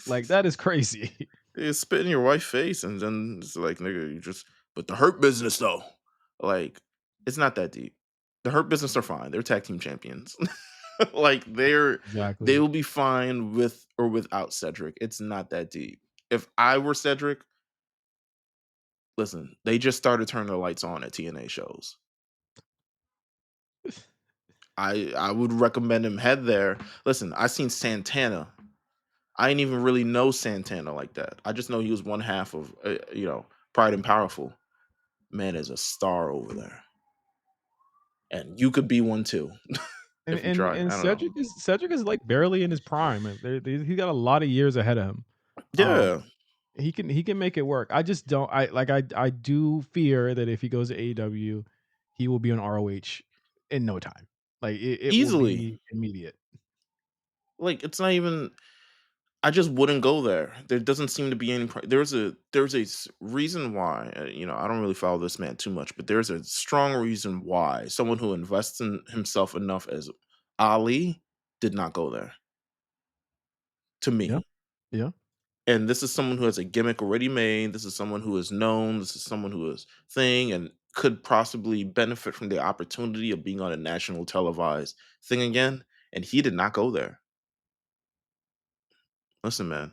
Like that is crazy. It's spit in your wife's face, and then it's like, nigga, but the Hurt Business, though, like, it's not that deep. The Hurt Business are fine. They're tag team champions. Like, they Exactly. will be fine with or without Cedric. It's not that deep. If I were Cedric, listen, they just started turning the lights on at TNA shows. I would recommend him head there. Listen, I seen Santana. I didn't even really know Santana like that. I just know he was one half of Pride and Powerful. Man is a star over there, and you could be one too And if you and try. and I don't know. Cedric is like barely in his prime. He got a lot of years ahead of him. Um, Yeah, he can make it work. I just don't. I do fear that if he goes to AEW, he will be on ROH in no time. Like it will easily. be immediate. Like, it's not even. I just wouldn't go there. There doesn't seem to be any. There's a reason why. I don't really follow this man too much, but there's a strong reason why someone who invests in himself enough as Ali did not go there. To Yeah, me, yeah. and this is someone who has a gimmick already made. This is someone who is known. This is someone who is thing and could possibly benefit from the opportunity of being on a national televised thing again. And he did not go there. Listen, man,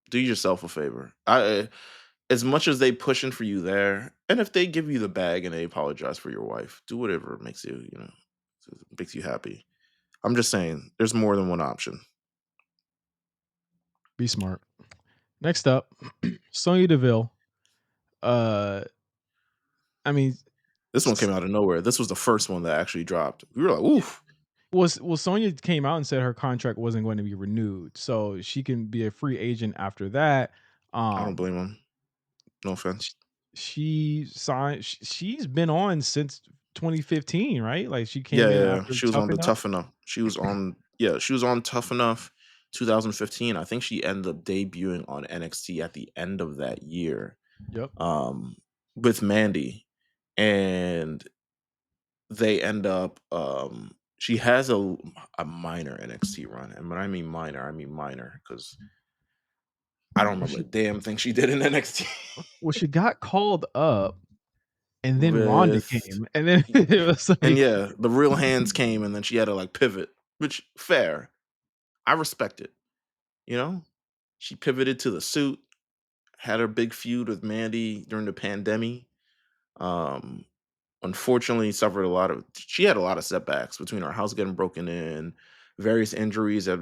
do yourself a favor. As much as they pushing for you there, and if they give you the bag and they apologize for your wife, do whatever makes makes you happy. I'm just saying, there's more than one option. Be smart. Next up, Sonya Deville. Uh, I mean, This one s- came out of nowhere. This was the first one that actually dropped. We were like, yeah. "Oof." Well, Sonya came out and said her contract wasn't going to be renewed, so she can be a free agent after that. I don't Um, blame him. No sh- offense. she signed. She's been on since 2015, right? Like she Yeah, came in yeah, yeah. after She was Tough on the Enough. Tough Enough. She was on Tough Enough 2015. I think she ended up debuting on NXT at the end of that year, Yep. um, with Mandy, and they end up, she has a minor NXT run, and when I mean minor because I don't Well, remember a damn thing she did in NXT. she got called up, and then Ronda With came, and then it was and like, yeah, the real hands came, and then she had to, like, pivot, which fair. I respect it, you know? She pivoted to the suit, had her big feud with Mandy during the pandemic. Um, Unfortunately, suffered a lot of she had a lot of setbacks between her house getting broken in, various injuries at,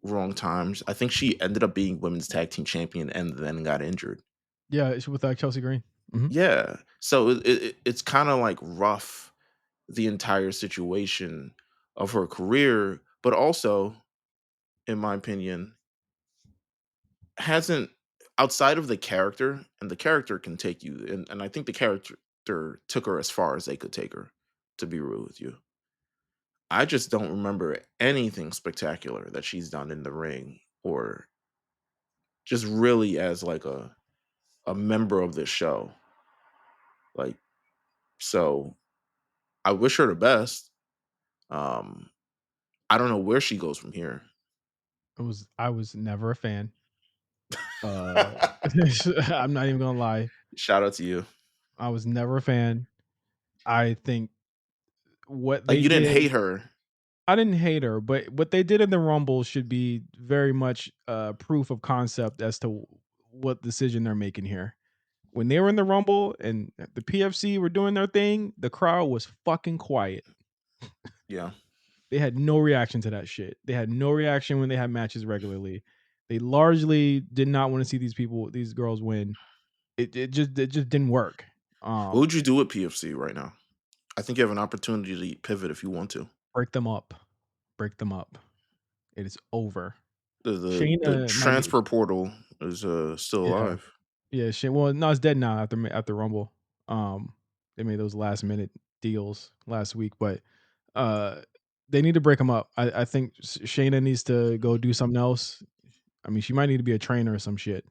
wrong times. I think she ended up being women's tag team champion and then got injured. yeah, it's with Chelsea Green. Mhm. Yeah. So it's kind of like rough, the entire situation of her career, but also, in my opinion, hasn't outside of the character, and the character can take you, and I think the character took her as far as they could take her, to be real with you. I just don't remember anything spectacular that she's done in the ring or just really as like a member of this show. Like, so I wish her the best. Um I don't know where she goes from here. I was never a fan. Uh, I'm not even gonna lie. Shout out to you. I was never a fan. I think what Like, they you didn't did, hate her. I didn't hate her, but what they did in the Rumble should be very much proof of concept as to what decision they're making here. When they were in the Rumble and the PFC were doing their thing, the crowd was fucking quiet. Yeah. They had no reaction to that shit. They had no reaction when they had matches regularly. They largely did not want to see these girls win. It just didn't work. What Um, would you do with PFC right now? I think you have an opportunity to pivot if you want to. break them up. Break them up. It is over. The Shayna might be, transfer portal is still yeah. alive. Yeah, well, no, it's dead now after Rumble. They made those last minute deals last week, but uh, they need to break them up. I think Shayna needs to go do something else. I mean, she might need to be a trainer or some shit.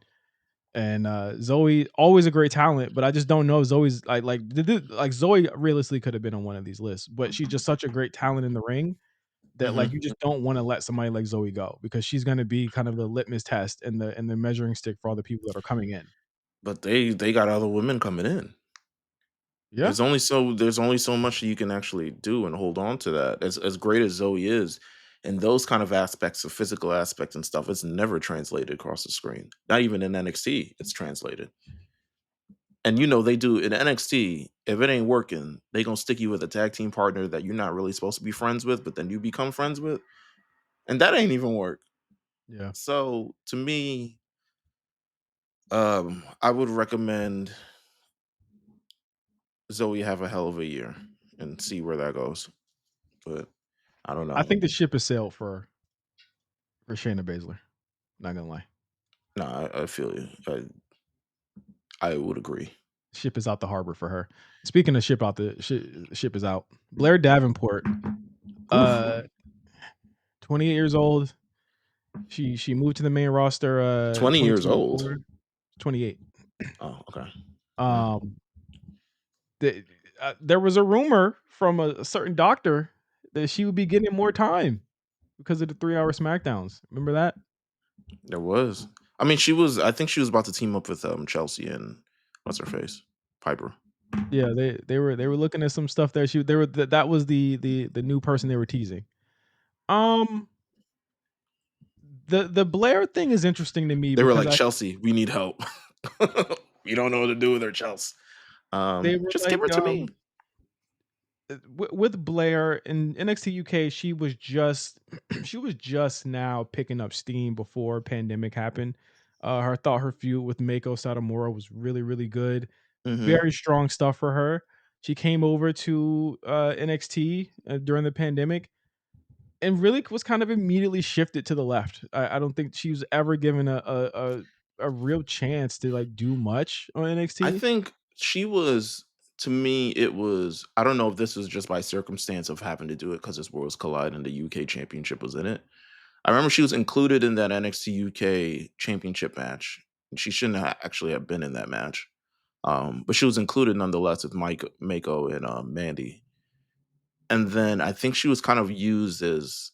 And Zoe, always a great talent, but I just don't know if Zoe's like Zoe realistically could have been on one of these lists, but she's just such a great talent in the ring that like Mhm. you just don't want to let somebody like Zoe go because she's going to be kind of the litmus test and the measuring stick for all the people that are coming in. But they got other women coming in. Yeah. There's only so much that you can actually do and hold on to that. As great as Zoe is, and those kind of aspects of physical aspect and stuff, it's never translated across the screen. Not even in NXT, it's translated. And they do in NXT, if it ain't working, they gonna stick you with a tag team partner that you're not really supposed to be friends with, but then you become friends with. And that ain't even work. Yeah. So to me, I would recommend Zoe have a hell of a year and see where that goes. But I don't I know. think the ship has sailed for Shayna Baszler. Not gonna lie, No, I feel you. I would agree. ship is out the harbor for her. Speaking of ship out, ship is out. Blair Davenport, Oof. uh, 28 years old. She moved to the main roster 20 years old. 2024. 28. Oh, okay. Yeah. Um, the, there was a rumor from a certain doctor that she would be getting more time because of the 3-hour Smackdowns. Remember that? There was. I think she was about to team up with Chelsea and what's her face? Piper. Yeah, they were looking at some stuff there. They were that was the new person they were teasing. Um, the Blair thing is interesting to me They were because like, Chelsea, we need help. We don't know what to do with her, Chelsea. they were Just give her like, to me. with Blair in NXT UK, she was just she was just now picking up steam before pandemic happened. Her feud with Mako Satomura was really really good. Mhm. Very strong stuff for her. She came over to, NXT, during the pandemic and really was kind of immediately shifted to the left. I don't think she was ever given a real chance to, like, do much on I NXT. think she was to me, it was I don't know if this was just by circumstance of having to do it because this Worlds Collide and the UK Championship was in it. I remember she was included in that NXT UK Championship match. She shouldn't actually have been in that match. But she was included nonetheless with Mako and Mandy. And then I think she was kind of used as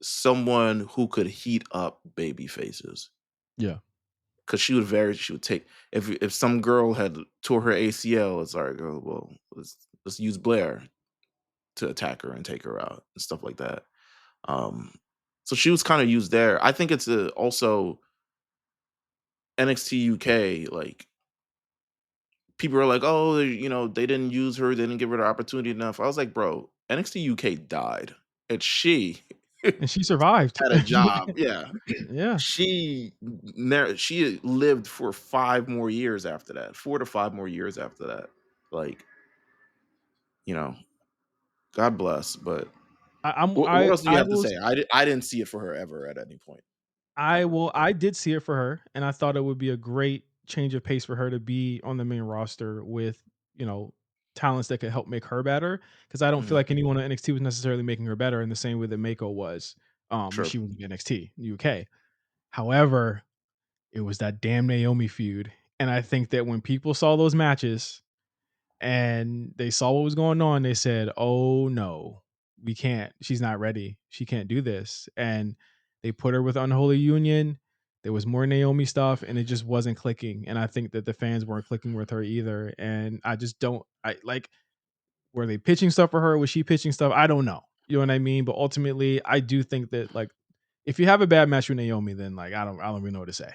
someone who could heat up baby faces. Yeah. Cause she would take if some girl had tore her ACL, it's like, oh well, let's use Blair to attack her and take her out and stuff like that. Um, so she was kind of used there. I think it's also NXT UK. Like people are like, oh, they didn't use her, they didn't give her the opportunity enough. I was like, bro, NXT UK died, and she And she survived. had a job. Yeah, Yeah. she lived for 5 more years after that, 4 to 5 more years after that. Like, you know, God bless, but what else do you I have to will say? I didn't see it for her ever at any point, ever. I did see it for her, and I thought it would be a great change of pace for her to be on the main roster with, you know, talents that could help make her better. Because I don't feel Mhm, like anyone at NXT was necessarily making her better in the same way that Mako was, when true. she was in NXT UK. However, it was that damn Naomi feud, and I think that when people saw those matches and they saw what was going on, they said, "Oh no, we can't. She's not ready. She can't do this." And they put her with Unholy Union. There was more Naomi stuff, and it just wasn't clicking. And I think that the fans weren't clicking with her either. And I just don't. I like. Were they pitching stuff for her? Was she pitching stuff? I don't know. You know what I mean? But ultimately, I do think that like, if you have a bad match with Naomi, then like I don't really know what to say.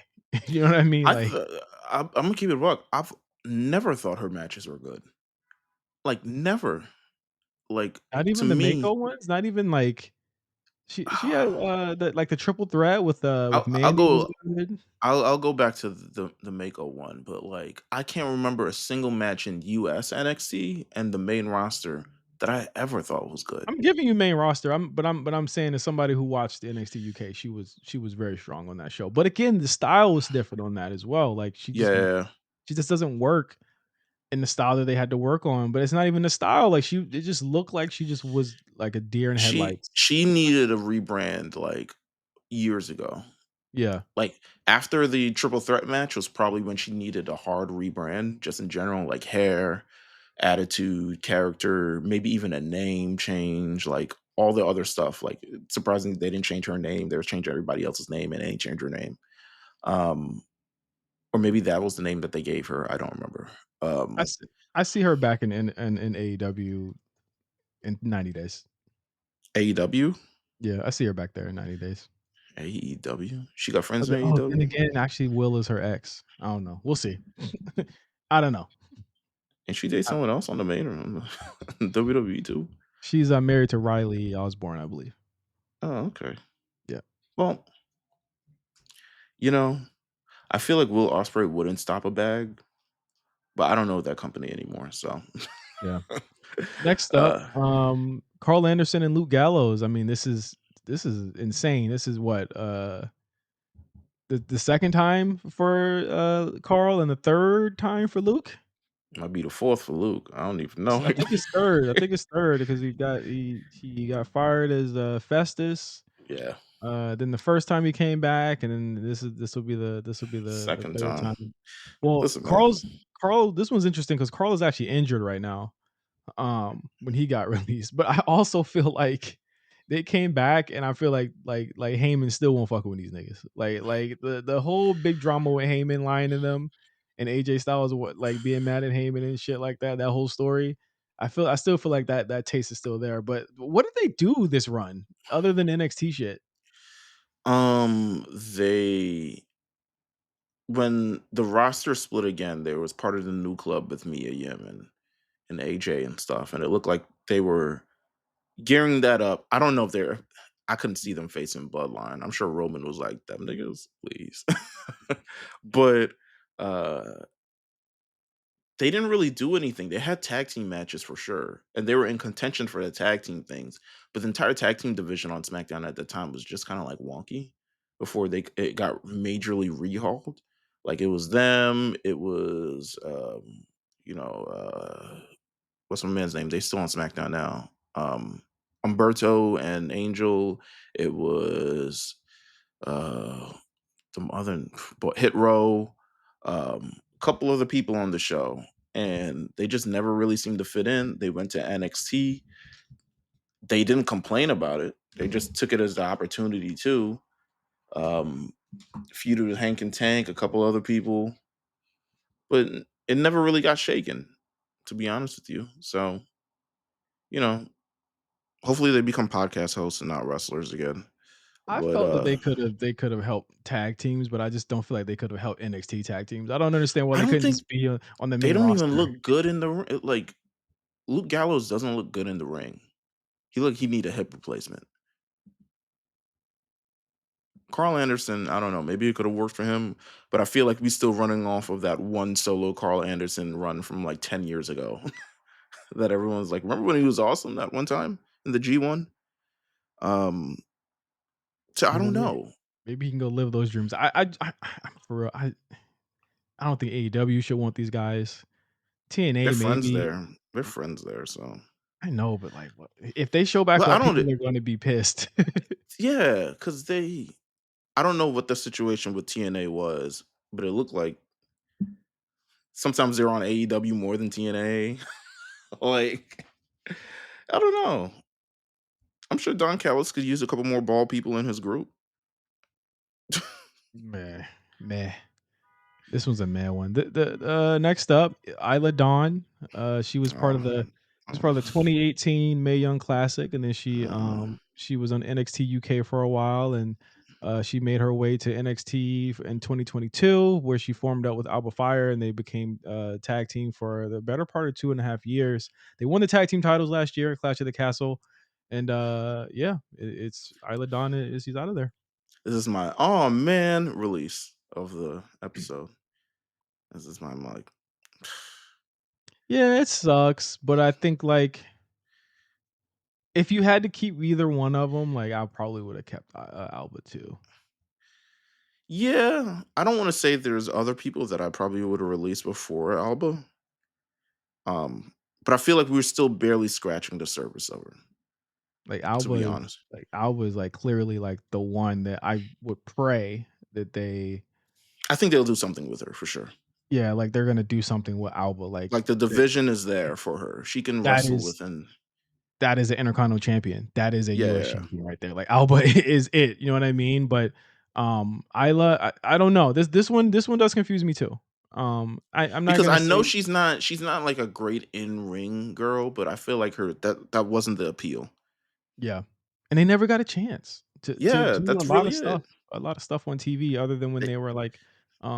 You know what I mean? I Like, th I'm gonna keep it buck. I've never thought her matches were good. Like, never. Like, not to even the Mako me ones. Not even like she had, the triple threat with I'll Mandy was go good. I'll go back to the Mako one, but, like, I can't remember a single match in US NXT and the main roster that I ever thought was good. I'm giving you main roster, but I'm saying as somebody who watched the NXT UK, she was very strong on that show. But again, the style was different on that as well. Like Yeah. she just doesn't work in the style that they had to work on. But it's not even the style. Like it just looked like she just was like a deer in headlights. She needed a rebrand, like, years ago. Yeah. Like, after the triple threat match was probably when she needed a hard rebrand just in general, like hair, attitude, character, maybe even a name change, like all the other stuff. Like, surprisingly, they didn't change her name. They was changing everybody else's name and they didn't change her name. Um, or maybe that was the name that they gave her. I don't remember. I Um, s I see her back in AEW in 90 days. AEW? Yeah, I see her back there in 90 days. AEW? She got friends But in then AEW? again, actually, Will is her ex. I don't know. We'll see. I don't know. And she dates I someone else on the main or on the WWE too? she's, married to Riley Osborne, I believe. Oh, okay. Yeah, Well, you know, I feel like Will Ospreay wouldn't stop a bag, but I don't know that company anymore. So, yeah. Next up, uh, Carl Anderson and Luke Gallows. I mean, this is insane. This is what, the 2nd time for, Carl and the 3rd time for Luke? might be the fourth for Luke. I don't even know. I think it's 3rd. I think it's 3rd because he got fired as, Festus. Yeah, Then the first time he came back, and then this will be the second 3rd time. time. Well, Listen, man. Carl this one's interesting because Carl is actually injured right now, when he got released. But I also feel like they came back, and I feel like Heyman still won't fuck with these niggas. Like the whole big drama with Heyman lying to them, and AJ Styles what like being mad at Heyman and shit like that. That whole story. I still feel like that taste is still there. But what did they do this run other than NXT shit? They when the roster split again, there was part of the new club with Mia Yim and AJ and stuff, and it looked like they were gearing that up. I don't know if they're. I couldn't see them facing Bloodline. I'm sure Roman was like, "Them niggas, please," but uh They didn't really do anything. They had tag team matches for sure, and they were in contention for the tag team things. But the entire tag team division on SmackDown at the time was just kind of like wonky before it got majorly rehauled. Like it was them, it was you know, what's my man's name? They still on SmackDown now. Umberto and Angel. It was uh some other but Hit Row, a couple other people on the show, and they just never really seemed to fit in. They went to NXT. They didn't complain about it. They just took it as the opportunity to um, feuded with Hank and Tank, a couple other people, but it never really got shaken. To be honest with you, so you know, hopefully they become podcast hosts and not wrestlers again. I But felt that they could have helped tag teams, but I just don't feel like they could have helped NXT tag teams. I don't understand why I they don't couldn't think just be on the they main don't even roster. look good in the like. Luke Gallows doesn't look good in the ring. He need a hip replacement. Carl Anderson, I don't know, maybe it could have worked for him, but I feel like we still running off of that one solo Carl Anderson run from like 10 years ago that everyone's like, remember when he was awesome that one time in the G1? Um, so I Well, don't know. maybe he can go live those dreams. I'm for real. I don't think AEW should want these guys. They're TNA friends maybe. there. They're friends there, so I know, but like, what if they show back but I up? don't People are going to be pissed. yeah, because I don't know what the situation with TNA was, but it looked like sometimes they're on AEW more than TNA. Like, I don't know. I'm sure Don Callis could use a couple more ball people in his group. Meh, meh. This one's a meh one. Next up, Isla Dawn. She was part of Um, the um, 2018 Mae Young Classic, and then um, she was on NXT UK for a while, and she made her way to NXT in 2022, where she formed up with Alba Fire, and they became tag team for the better part of 2.5 years. They won the tag team titles last year at Clash of the Castle, and yeah, it's Isla Dawn is she's out of there. this is my oh man release of the episode. This is my like Yeah, it sucks, but I think like if you had to keep either one of them, like, I probably would've kept, Alba too. yeah. I don't want to say there's other people that I probably would have released before Alba. Um, but I feel like we are still barely scratching the surface of her. Like, To be honest, Alba is, like, clearly, like, the one that I would pray that they I think they'll do something with her for sure. yeah, like, they're gonna do something with Alba, Like the that division is there for her. She can that wrestle is within. that is an Intercontinental champion. That is a US Yeah, champion right there. Like, Alba is it, you know what I mean? But, Isla, I don't know. This one does confuse me too. I'm not because gonna I know say she's not like a great in ring girl, but I feel like her that wasn't the appeal. yeah, and they never got a chance to Yeah, do that's really it. a lot of stuff on TV other than when They they were, like,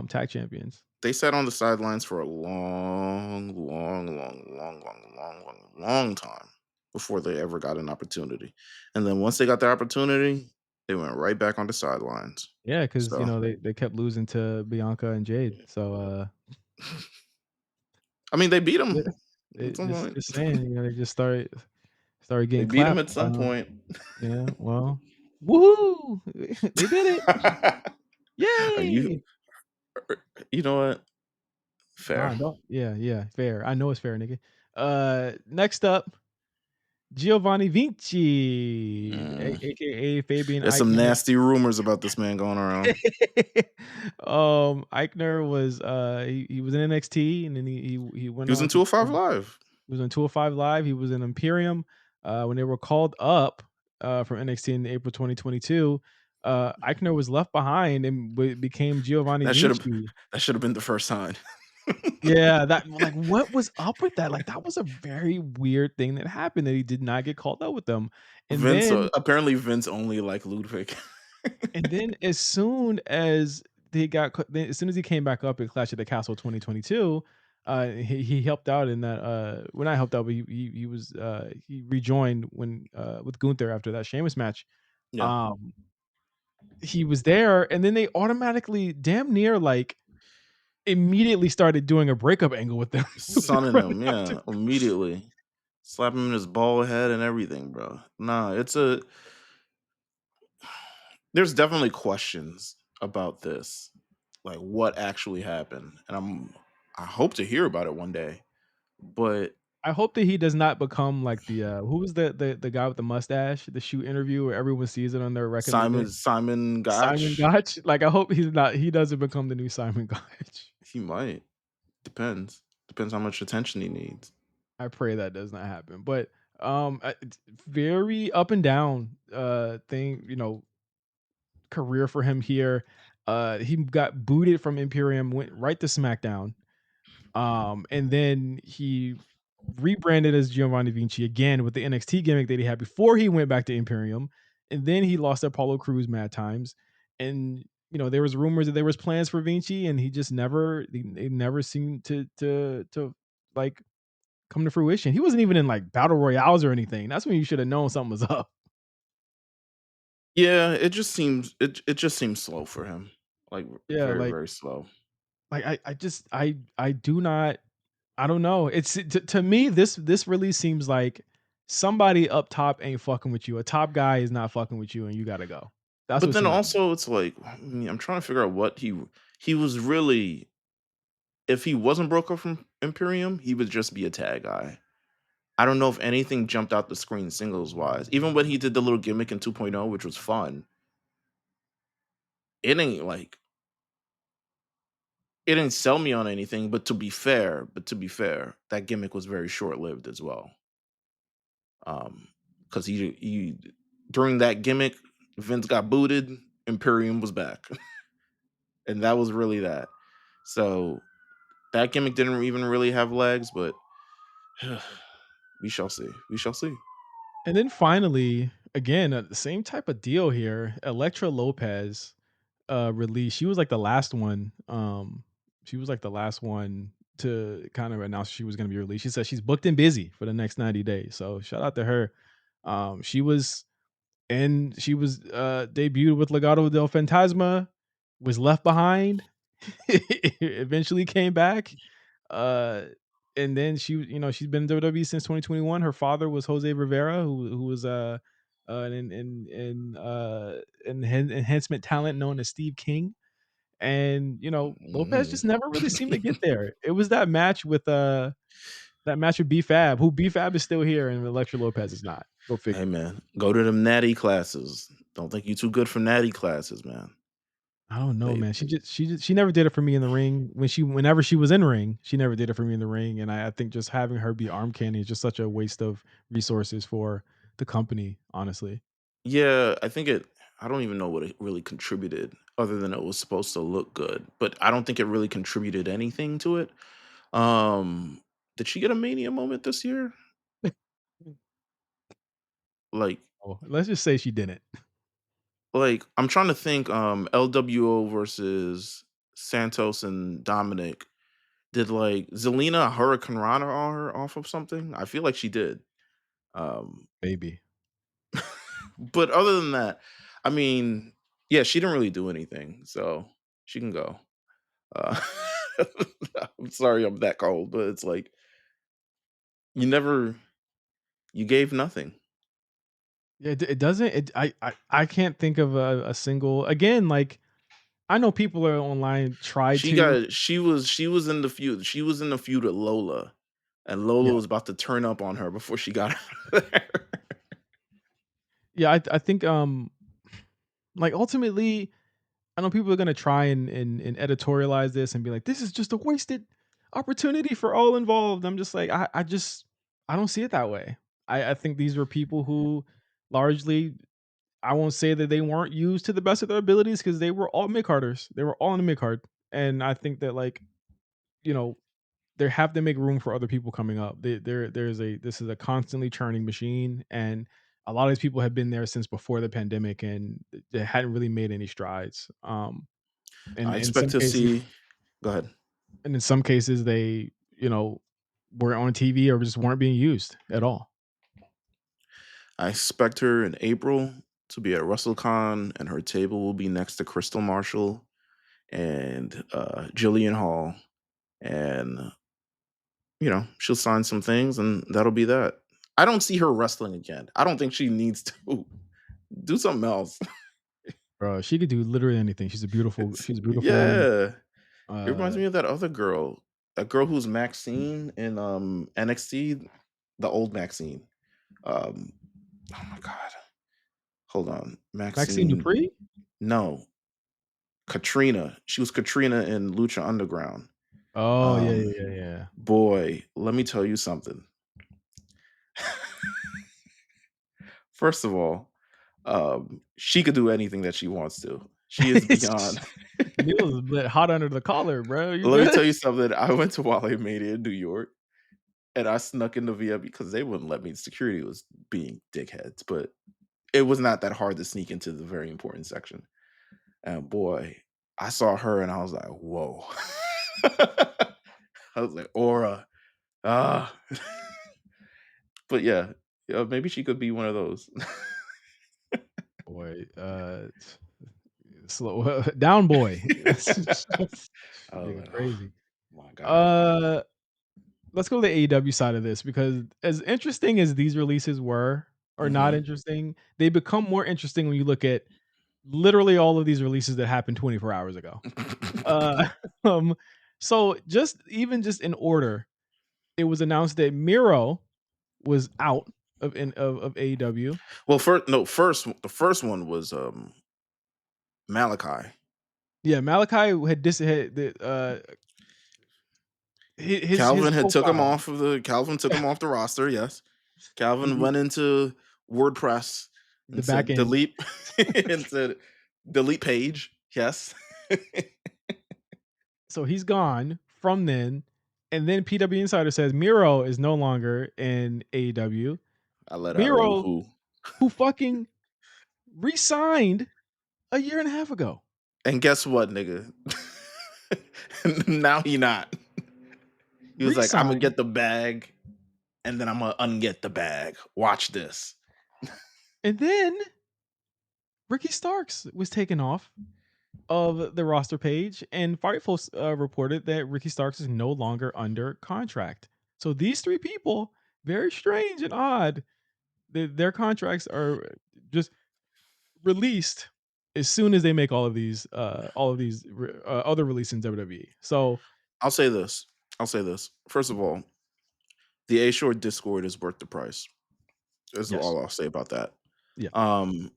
tag champions. they sat on the sidelines for a long, long, long, long, long, long, long, long time before they ever got an opportunity. And then once they got the opportunity, they went right back on the sidelines. Yeah, because So, they kept losing to Bianca and Jade, so, I mean, they beat yeah, them at it some point. just saying, they just started They getting beat them clapped, at some point. yeah, well, woohoo! They did it! Are you? Yay! You know what? Fair. Nah, don't yeah, yeah, fair. I know it's fair, nigga. Next up, Giovanni Vinci, Mm. AKA Fabian There's some Eichner. nasty rumors about this man going around. Eichner was he was in NXT, and then he went He was in on to 205 Live. he was on 205 Live. He was in Imperium when they were called up from NXT in April 2022. Eichner was left behind and became Giovanni That should have Vinci. that should have been the first sign. Yeah, that like what was up with that? Like that was a very weird thing that happened that he did not get called up with them. And Vince, then apparently Vince only liked Ludwig. And then as soon as as soon as he came back up at Clash of the Castle 2022, he helped out in that, well, not helped out, but he was, he rejoined when, with Gunther after that Sheamus match. Yeah. Um, he was there, and then they automatically damn near, like immediately started doing a breakup angle with them Sunning running him, out to yeah, immediately. Slap him in his bald head and everything, bro. Nah, it's a there's definitely questions about this. Like what actually happened. And I hope to hear about it one day. But I hope that he does not become like the, who was the guy with the mustache, the shoot interview where everyone sees it on their recommender? Simon Simon Gotch, Gotch? Like, I hope he doesn't become the new Simon Gotch. he might. Depends. Depends how much attention he needs. I pray that does not happen, but, it's very up and down, thing, career for him here. He got booted from Imperium, went right to SmackDown. And then he rebranded as Giovanni Vinci again with the NXT gimmick that he had before he went back to Imperium. And then he lost to Apollo Crews mad times. And there was rumors that there was plans for Vinci, and he just never they never seemed to like come to fruition. He wasn't even in like battle royales or anything. That's when you should have known something was up. Yeah, it just seems slow for him. Like Yeah, very, very slow. I do not I don't know. To me, this really seems like somebody up top ain't fucking with you. A top guy is not fucking with you, and you gotta go. That's But what it then seems like to me. also it's like I mean, I'm trying to figure out what he was really if he wasn't broke up from Imperium, he would just be a tag guy. I don't know if anything jumped out the screen singles wise. Even when he did the little gimmick in 2.0, which was fun, it ain't like it didn't sell me on anything. But to be fair, that gimmick was very short lived as well. Because he during that gimmick, Vince got booted, Imperium was back, and that was really that. So that gimmick didn't even really have legs, but we shall see. We shall see. And then finally, again, the same type of deal here. Elektra Lopez released. She was like the last one. She was like the last one to kind of announce she was going to be released. She said she's booked and busy for the next 90 days. So shout out to her. She was and she was debuted with Legado del Fantasma, was left behind, eventually came back, uh, and then she's been in WWE since 2021. Her father was Jose Rivera, who was an enhancement talent known as Steve King, and Lopez Mm. just never really seemed to get there. It was that match with B Fab, who B Fab is still here and Electra Lopez is not. Go Hey figure. man, go to them natty classes. Don't think you too good for natty classes, man. I don't know, They man. She never did it for me in the ring. Whenever she was in ring, she never did it for me in the ring. And I think just having her be arm candy is just such a waste of resources for the company, honestly. yeah, I think it I don't even know what it really contributed other than it was supposed to look good, but I don't think it really contributed anything to it. Um, did she get a mania moment this year? Like Oh, let's just say she didn't. I'm trying to think LWO versus Santos and Dominic. Did like Zelina Hurricane Rana on her off of something? I feel like she did. Um Baby. but other than that, I mean, yeah, she didn't really do anything, so she can go. Uh, I'm sorry I'm that cold, but it's like you never you gave nothing. Yeah, it doesn't. I can't think of a single. Again, like I know people are online try to. She was in the feud. She was in the feud with Lola, and Lola Yeah, was about to turn up on her before she got out of there. yeah. I think like ultimately I know people are gonna try and editorialize this and be like, "This is just a wasted opportunity for all involved." I'm just like, I don't see it that way. I think these were people who largely I won't say that they weren't used to the best of their abilities because they were all mid carders. They were all in the mid card, and I think that like you know they have to make room for other people coming up. There's a this is a constantly churning machine, and a lot of these people have been there since before the pandemic, and they hadn't really made any strides. And I in expect some to cases see. Go ahead. they, were on TV or just weren't being used at all. I expect her in April to be at WrestleCon, and her table will be next to Crystal Marshall and Jillian Hall, and she'll sign some things, and that'll be that. I don't see her wrestling again. I don't think she needs to do something else. Bro, she could do literally anything. She's a beautiful woman. Yeah, it reminds Uh, me of that girl who's Maxine in NXT, the old Maxine. Um, oh my god, hold on, Maxine Maxine. Dupree? No, Katrina. She was Katrina in Lucha Underground. Oh, yeah, Um, yeah, yeah, yeah. boy, let me tell you something. First of all, she could do anything that she wants to. She is beyond. Meelz is lit hot under the collar, bro. You Let me good? tell you something. I went to Wale Mania in New York, and I snuck into VIP because they wouldn't let me. Security was being dickheads, but it was not that hard to sneak into the very important section. And boy, I saw her and I was like, whoa. I was like, aura. Ah. But yeah, maybe she could be one of those. Boy, slow down boy. That's I was nigga like, oh crazy. my God. Uh, let's go to the AEW side of this because as interesting as these releases were or not Hmm. interesting, they become more interesting when you look at literally all of these releases that happened 24 hours ago. Uh, um, so just in order, it was announced that Miro was out of AEW. Well, first, no, the first one was Malachi. Yeah, Malachi had dis had the, his Calvin had took him profile, off of the Calvin took him off the roster. Yes, Calvin mhm, went into WordPress the and back said end. delete and said delete page. Yes, So he's gone from then, and then PW Insider says Miro is no longer in AEW. I let out a Miro, woohoo. who fucking re-signed a year and a half ago. And guess what, nigga? Now he not. He was like, I'm gonna Re-signed, get the bag, and then I'm gonna unget the bag. Watch this. and then Ricky Starks was taken off of the roster page, and Fightful reported that Ricky Starks is no longer under contract. So these three people, very strange and odd, their contracts are just released as soon as they make all of these other releases in WWE. So I'll say this. I'll say this. First of all, the A Shore Discord is worth the price. Is yes, all I'll say about that. yeah, Um,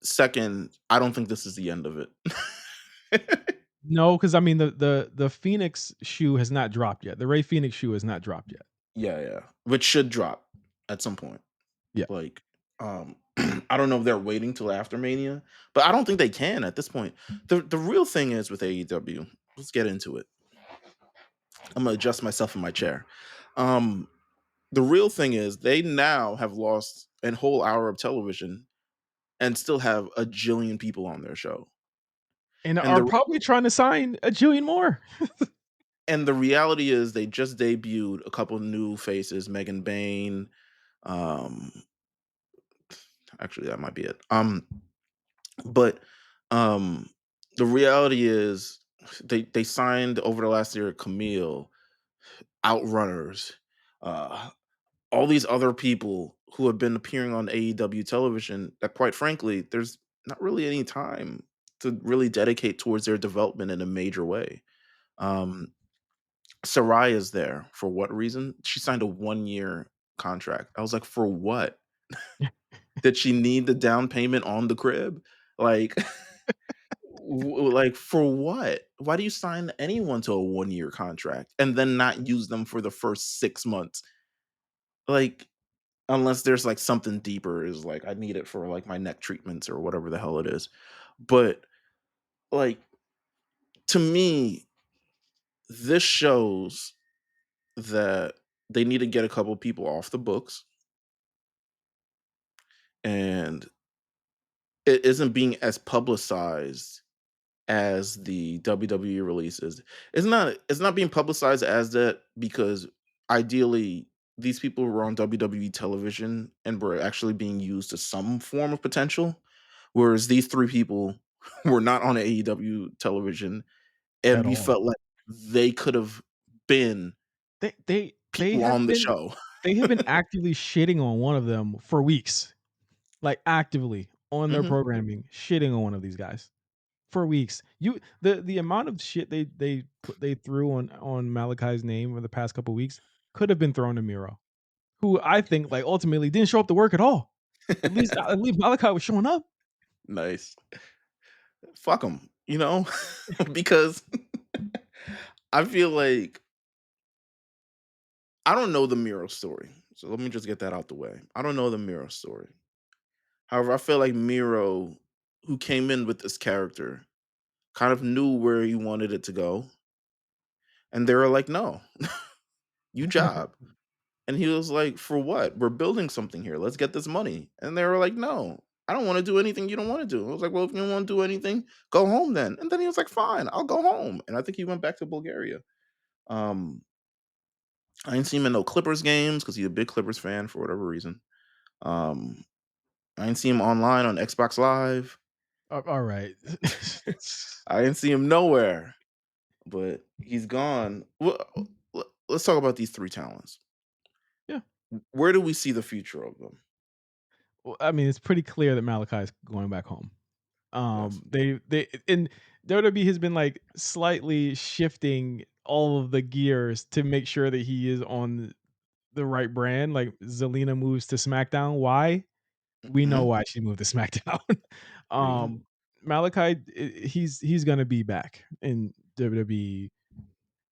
Second, I don't think this is the end of it. no, because I mean the Phoenix shoe has not dropped yet. The Ray Phoenix shoe has not dropped yet. Yeah, yeah. Which should drop at some point. Yeah, Like, I don't know if they're waiting till after Mania, but I don't think they can at this point. The real thing is with AEW, let's get into it. I'm gonna adjust myself in my chair. Um, the real thing is they now have lost a whole hour of television and still have a jillion people on their show. and And are the probably trying to sign a jillion more. and the reality is they just debuted a couple new faces, Megan Bain. Um, actually, that might be it. But um, the reality is they signed over the last year Camille, Outrunners, uh, all these other people who have been appearing on AEW television that, quite frankly, there's not really any time to really dedicate towards their development in a major way. Um, Saraya's there for what reason? She signed a 1 year contract. I was like, for what? Did she need the down payment on the crib? Like, like for what? Why do you sign anyone to a 1 year contract and then not use them for the first 6 months? Like, unless there's like something deeper, is like I need it for like my neck treatments or whatever the hell it is. But like to me, this shows that they need to get a couple people off the books, and it isn't being as publicized as the WWE releases. It's not being publicized as that because ideally these people were on WWE television and were actually being used to some form of potential, whereas these three people were not on AEW television and at we all. felt like they could have been They people on have the been show. they have been actively shitting on one of them for weeks, like, actively on their Mhm. programming, shitting on one of these guys for weeks. The amount of shit they threw on Malachi's name over the past couple weeks could have been thrown to Miro, who I think, like, ultimately didn't show up to work at all. At least Malachi was showing up. Nice. Fuck them, because I feel like I don't know the Miro story. So let me just get that out the way. I don't know the Miro story. However, I feel like Miro, who came in with this character, kind of knew where he wanted it to go. And they were like, no, you job. And he was like, for what? We're building something here. Let's get this money. And they were like, no, I don't want to do anything you don't want to do. I was like, well, if you don't want to do anything, go home then. And then he was like, fine, I'll go home. And I think he went back to Bulgaria. Um, I didn't see him in no Clippers games because he's a big Clippers fan for whatever reason. Um, I didn't see him online on Xbox Live. Alright. I didn't see him nowhere, but he's gone. Well, let's talk about these three talents. Yeah. Where do we see the future of them? Well, I mean, it's pretty clear that Malachi is going back home. Yes. They and WWE has been, like, slightly shifting all of the gears to make sure that he is on the right brand. Like, Zelina moves to SmackDown. Why? We know Hmm. why she moved to SmackDown. We know. um, Malachi, he's gonna be back in WWE.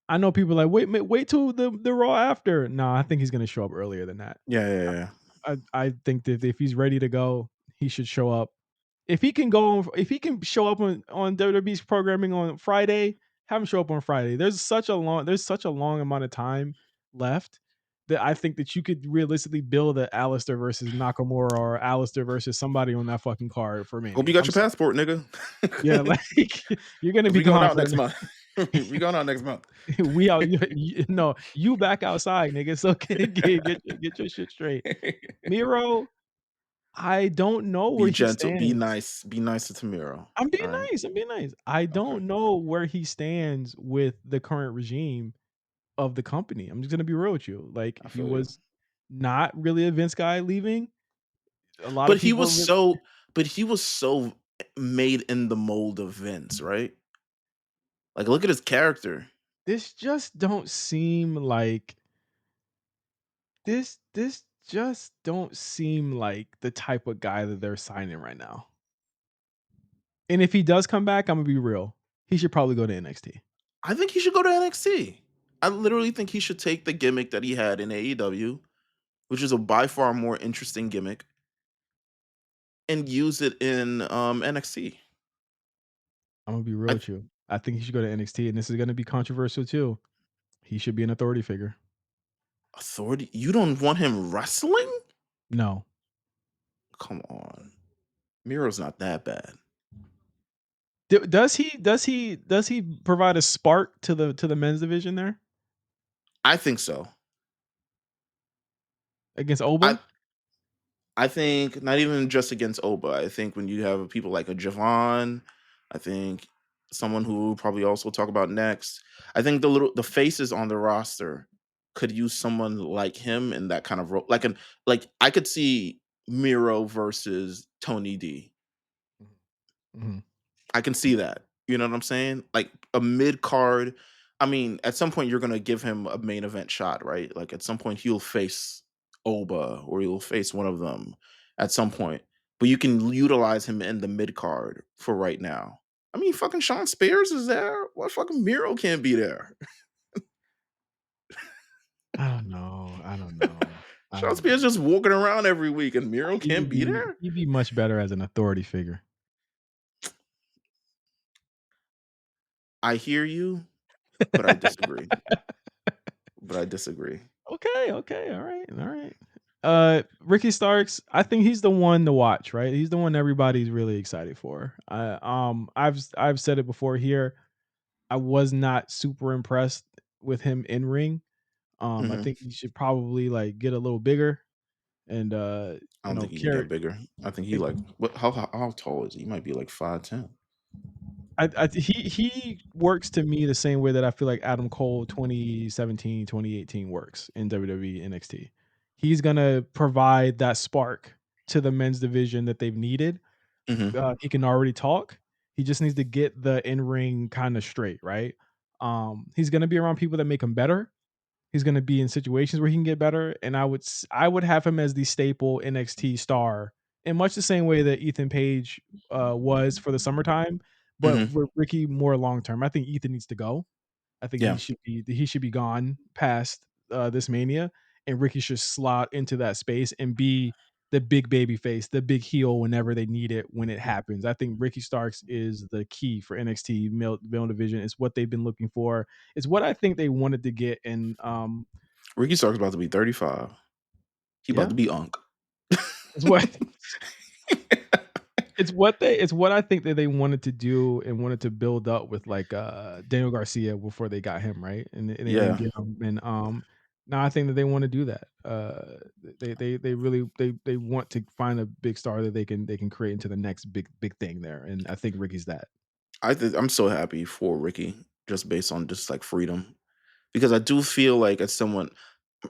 I know people are like, wait till the Raw after. No, I think he's gonna show up earlier than that. Yeah, yeah, yeah. I think that if he's ready to go, he should show up. If he can show up on WWE's programming on Friday, have him show up on Friday. There's such a long amount of time left that I think that you could realistically build a Alistair versus Nakamura or Alistair versus somebody on that fucking card for Hope you Mania. got I'm your sorry. passport, nigga. Yeah, like you're gonna 'Cause be we going gone out for next the month. We going out next month. we out. No, you back outside, nigga. So get your shit straight. Miro, I don't know where Be he gentle. Be stands. nice. Be nice to Tamiro. I'm being All right. nice, I'm being nice. I Okay. don't know where he stands with the current regime of the company. I'm just gonna be real with you. Like, I he feel you. was not really a Vince guy leaving. A lot of But he people are was real so. But he was so made in the mold of Vince, right? Like, look at his character. this just don't seem like this just don't seem like the type of guy that they're signing right now. And if he does come back, Imma be real, he should probably go to NXT. I think he should go to NXT. I literally think he should take the gimmick that he had in AEW, which is a by far more interesting gimmick, and use it in NXT. Imma be real I with you. I think he should go to NXT, and this is gonna be controversial too. He should be an authority figure. Authority. You don't want him wrestling? No. Come on, Miro's not that bad. Does he provide a spark to the men's division there I think so. against I Oba? I think not even just against Oba. I think when you have people like a Javon, I think someone who we'll probably also talk about next. I think the faces on the roster could use someone like him in that kind of role. Like I could see Miro versus Tony D. Mhm. I can see that. You know what I'm saying? Like a mid card. I mean, at some point you're gonna give him a main event shot, right? Like at some point he'll face Oba or he'll face one of them at some point. But you can utilize him in the mid card for right now. I mean, fucking Sean Spears is there. What fucking Miro can't be there? I don't know. I don't know. I Sean don't Spears know. just walking around every week and Miro He can't would be be there? he'd be much better as an authority figure. I hear you, but I disagree. But I disagree. Okay, okay, alright, alright. Ricky Starks, I think he's the one to watch, right? He's the one everybody's really excited for. I've said it before here. I was not super impressed with him in ring. I Mhm. think he should probably, like, get a little bigger and, I don't think he can carry get bigger. I think he it like what how tall is he? He might be like 5'10". he works to me the same way that I feel like Adam Cole 2017, 2018 works in WWE NXT. He's gonna provide that spark to the men's division that they've needed. Mhm. He can already talk. He just needs to get the in-ring kinda straight, right? He's gonna be around people that make him better. He's gonna be in situations where he can get better, and I would have him as the staple NXT star in much the same way that Ethan Page, was for the summertime, but Mhm. with Ricky more long term. I think Ethan needs to go. I think Yeah. he should be gone past, this Mania, and Ricky should slot into that space and be the big baby face, the big heel whenever they need it, when it happens. I think Ricky Starks is the key for NXT male division. It's what they've been looking for. It's what I think they wanted to get, and, Ricky Stark's about to be 35. He about yeah, to be Unc. it's what it's what I think that they wanted to do and wanted to build up with, like, Daniel Garcia before they got him, right? And they didn't Yeah. get him, and, now I think that they wanna do that. They really they want to find a big star that they can create into the next big thing there, and I think Ricky's that. I'm so happy for Ricky just based on just like freedom because I do feel like as someone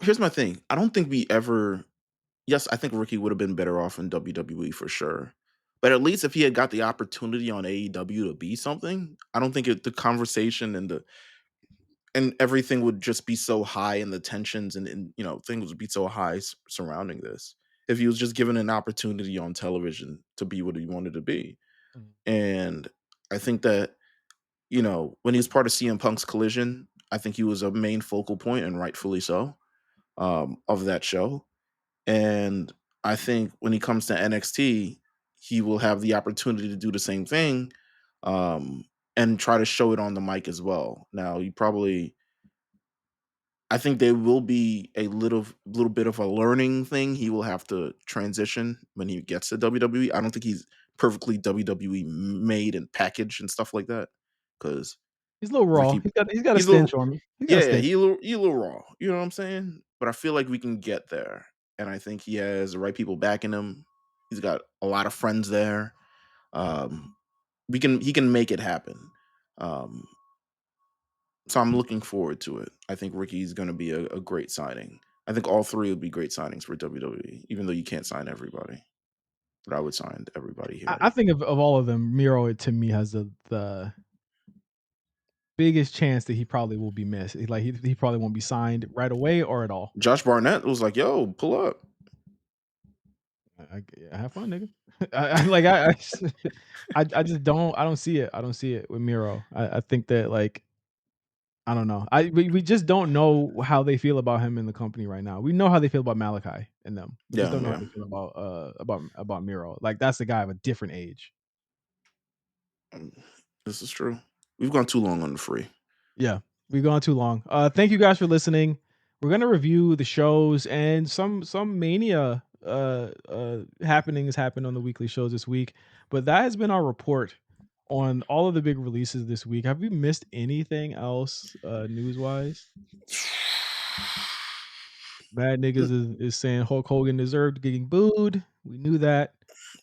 here's my thing. I don't think we ever yes, I think Ricky would have been better off in WWE for sure. But at least if he had got the opportunity on AEW to be something, I don't think the conversation and everything would just be so high and the tensions and things would be so high surrounding this. If he was just given an opportunity on television to be what he wanted to be. Mhm. And I think that when he was part of CM Punk's Collision, I think he was a main focal point, and rightfully so, of that show. And I think when he comes to NXT, he will have the opportunity to do the same thing, um, and try to show it on the mic as well. Now, I think there will be a little bit of a learning thing. He will have to transition when he gets to WWE. I don't think he's perfectly WWE made and packaged and stuff like that because He's a little raw. Ricky He's got a he's a little stench on him. He's got a yeah, stench. he a little raw, you know what I'm saying? But I feel like we can get there, and I think he has the right people backing him. He's got a lot of friends there. Um, he can make it happen. Um, so I'm looking forward to it. I think Ricky's gonna be a great signing. I think all 3 would be great signings for WWE, even though you can't sign everybody, but I would sign everybody here. I think of all of them, Miro to me has the biggest chance that he probably will be missed. Like, he probably won't be signed right away or at all. Josh Barnett was like, "Yo, pull up." Yeah, have fun, nigga. I like I just I just don't I don't see it. I don't see it with Miro. I think that, like, I don't know. We just don't know how they feel about him in the company right now. We know how they feel about Malachi and them. We just Yeah, don't know how yeah. they feel about Miro. Like, that's the guy of a different age. Um, this is true. We've gone too long on the free. Yeah, we've gone too long. Thank you guys for listening. We're gonna review the shows and some mania happenings happened on the weekly shows this week. But that has been our report on all of the big releases this week. Have we missed anything else news wise? Bad niggas is saying Hulk Hogan deserved getting booed. We knew that.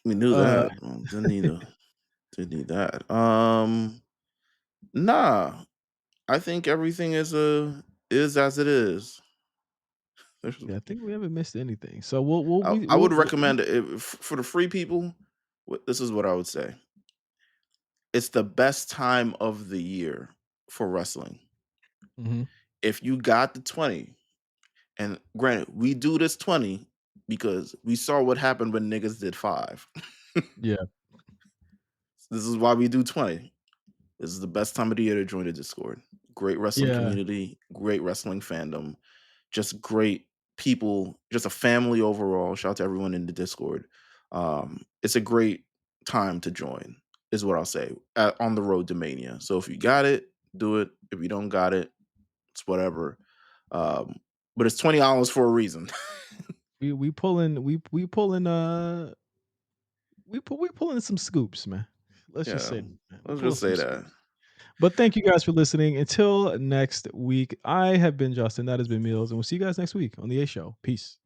We knew Uh, that. Didn't need that. Nah. I think everything is as it is. There's yeah, I think we haven't missed anything. So I would recommend it for the free people. This is what I would say. It's the best time of the year for wrestling. Mhm. If you got the 20, and granted, we do this 20 because we saw what happened when niggas did 5. Yeah, This is why we do 20. This is the best time of the year to join the Discord. Great wrestling yeah. community, great wrestling fandom, just great people, just a family overall. Shout out to everyone in the Discord. It's a great time to join, is what I'll say, on the road to Mania. So if you got it, do it. If you don't got it, it's whatever. Um, but it's $20 for a reason. We pulling we pulling some scoops, man. Let's just Yeah, say that, man. We let's pulling just some say that. scoops. But thank you guys for listening. Until next week, I have been Justin. That has been Meals, and we'll see you guys next week on the A Show. Peace.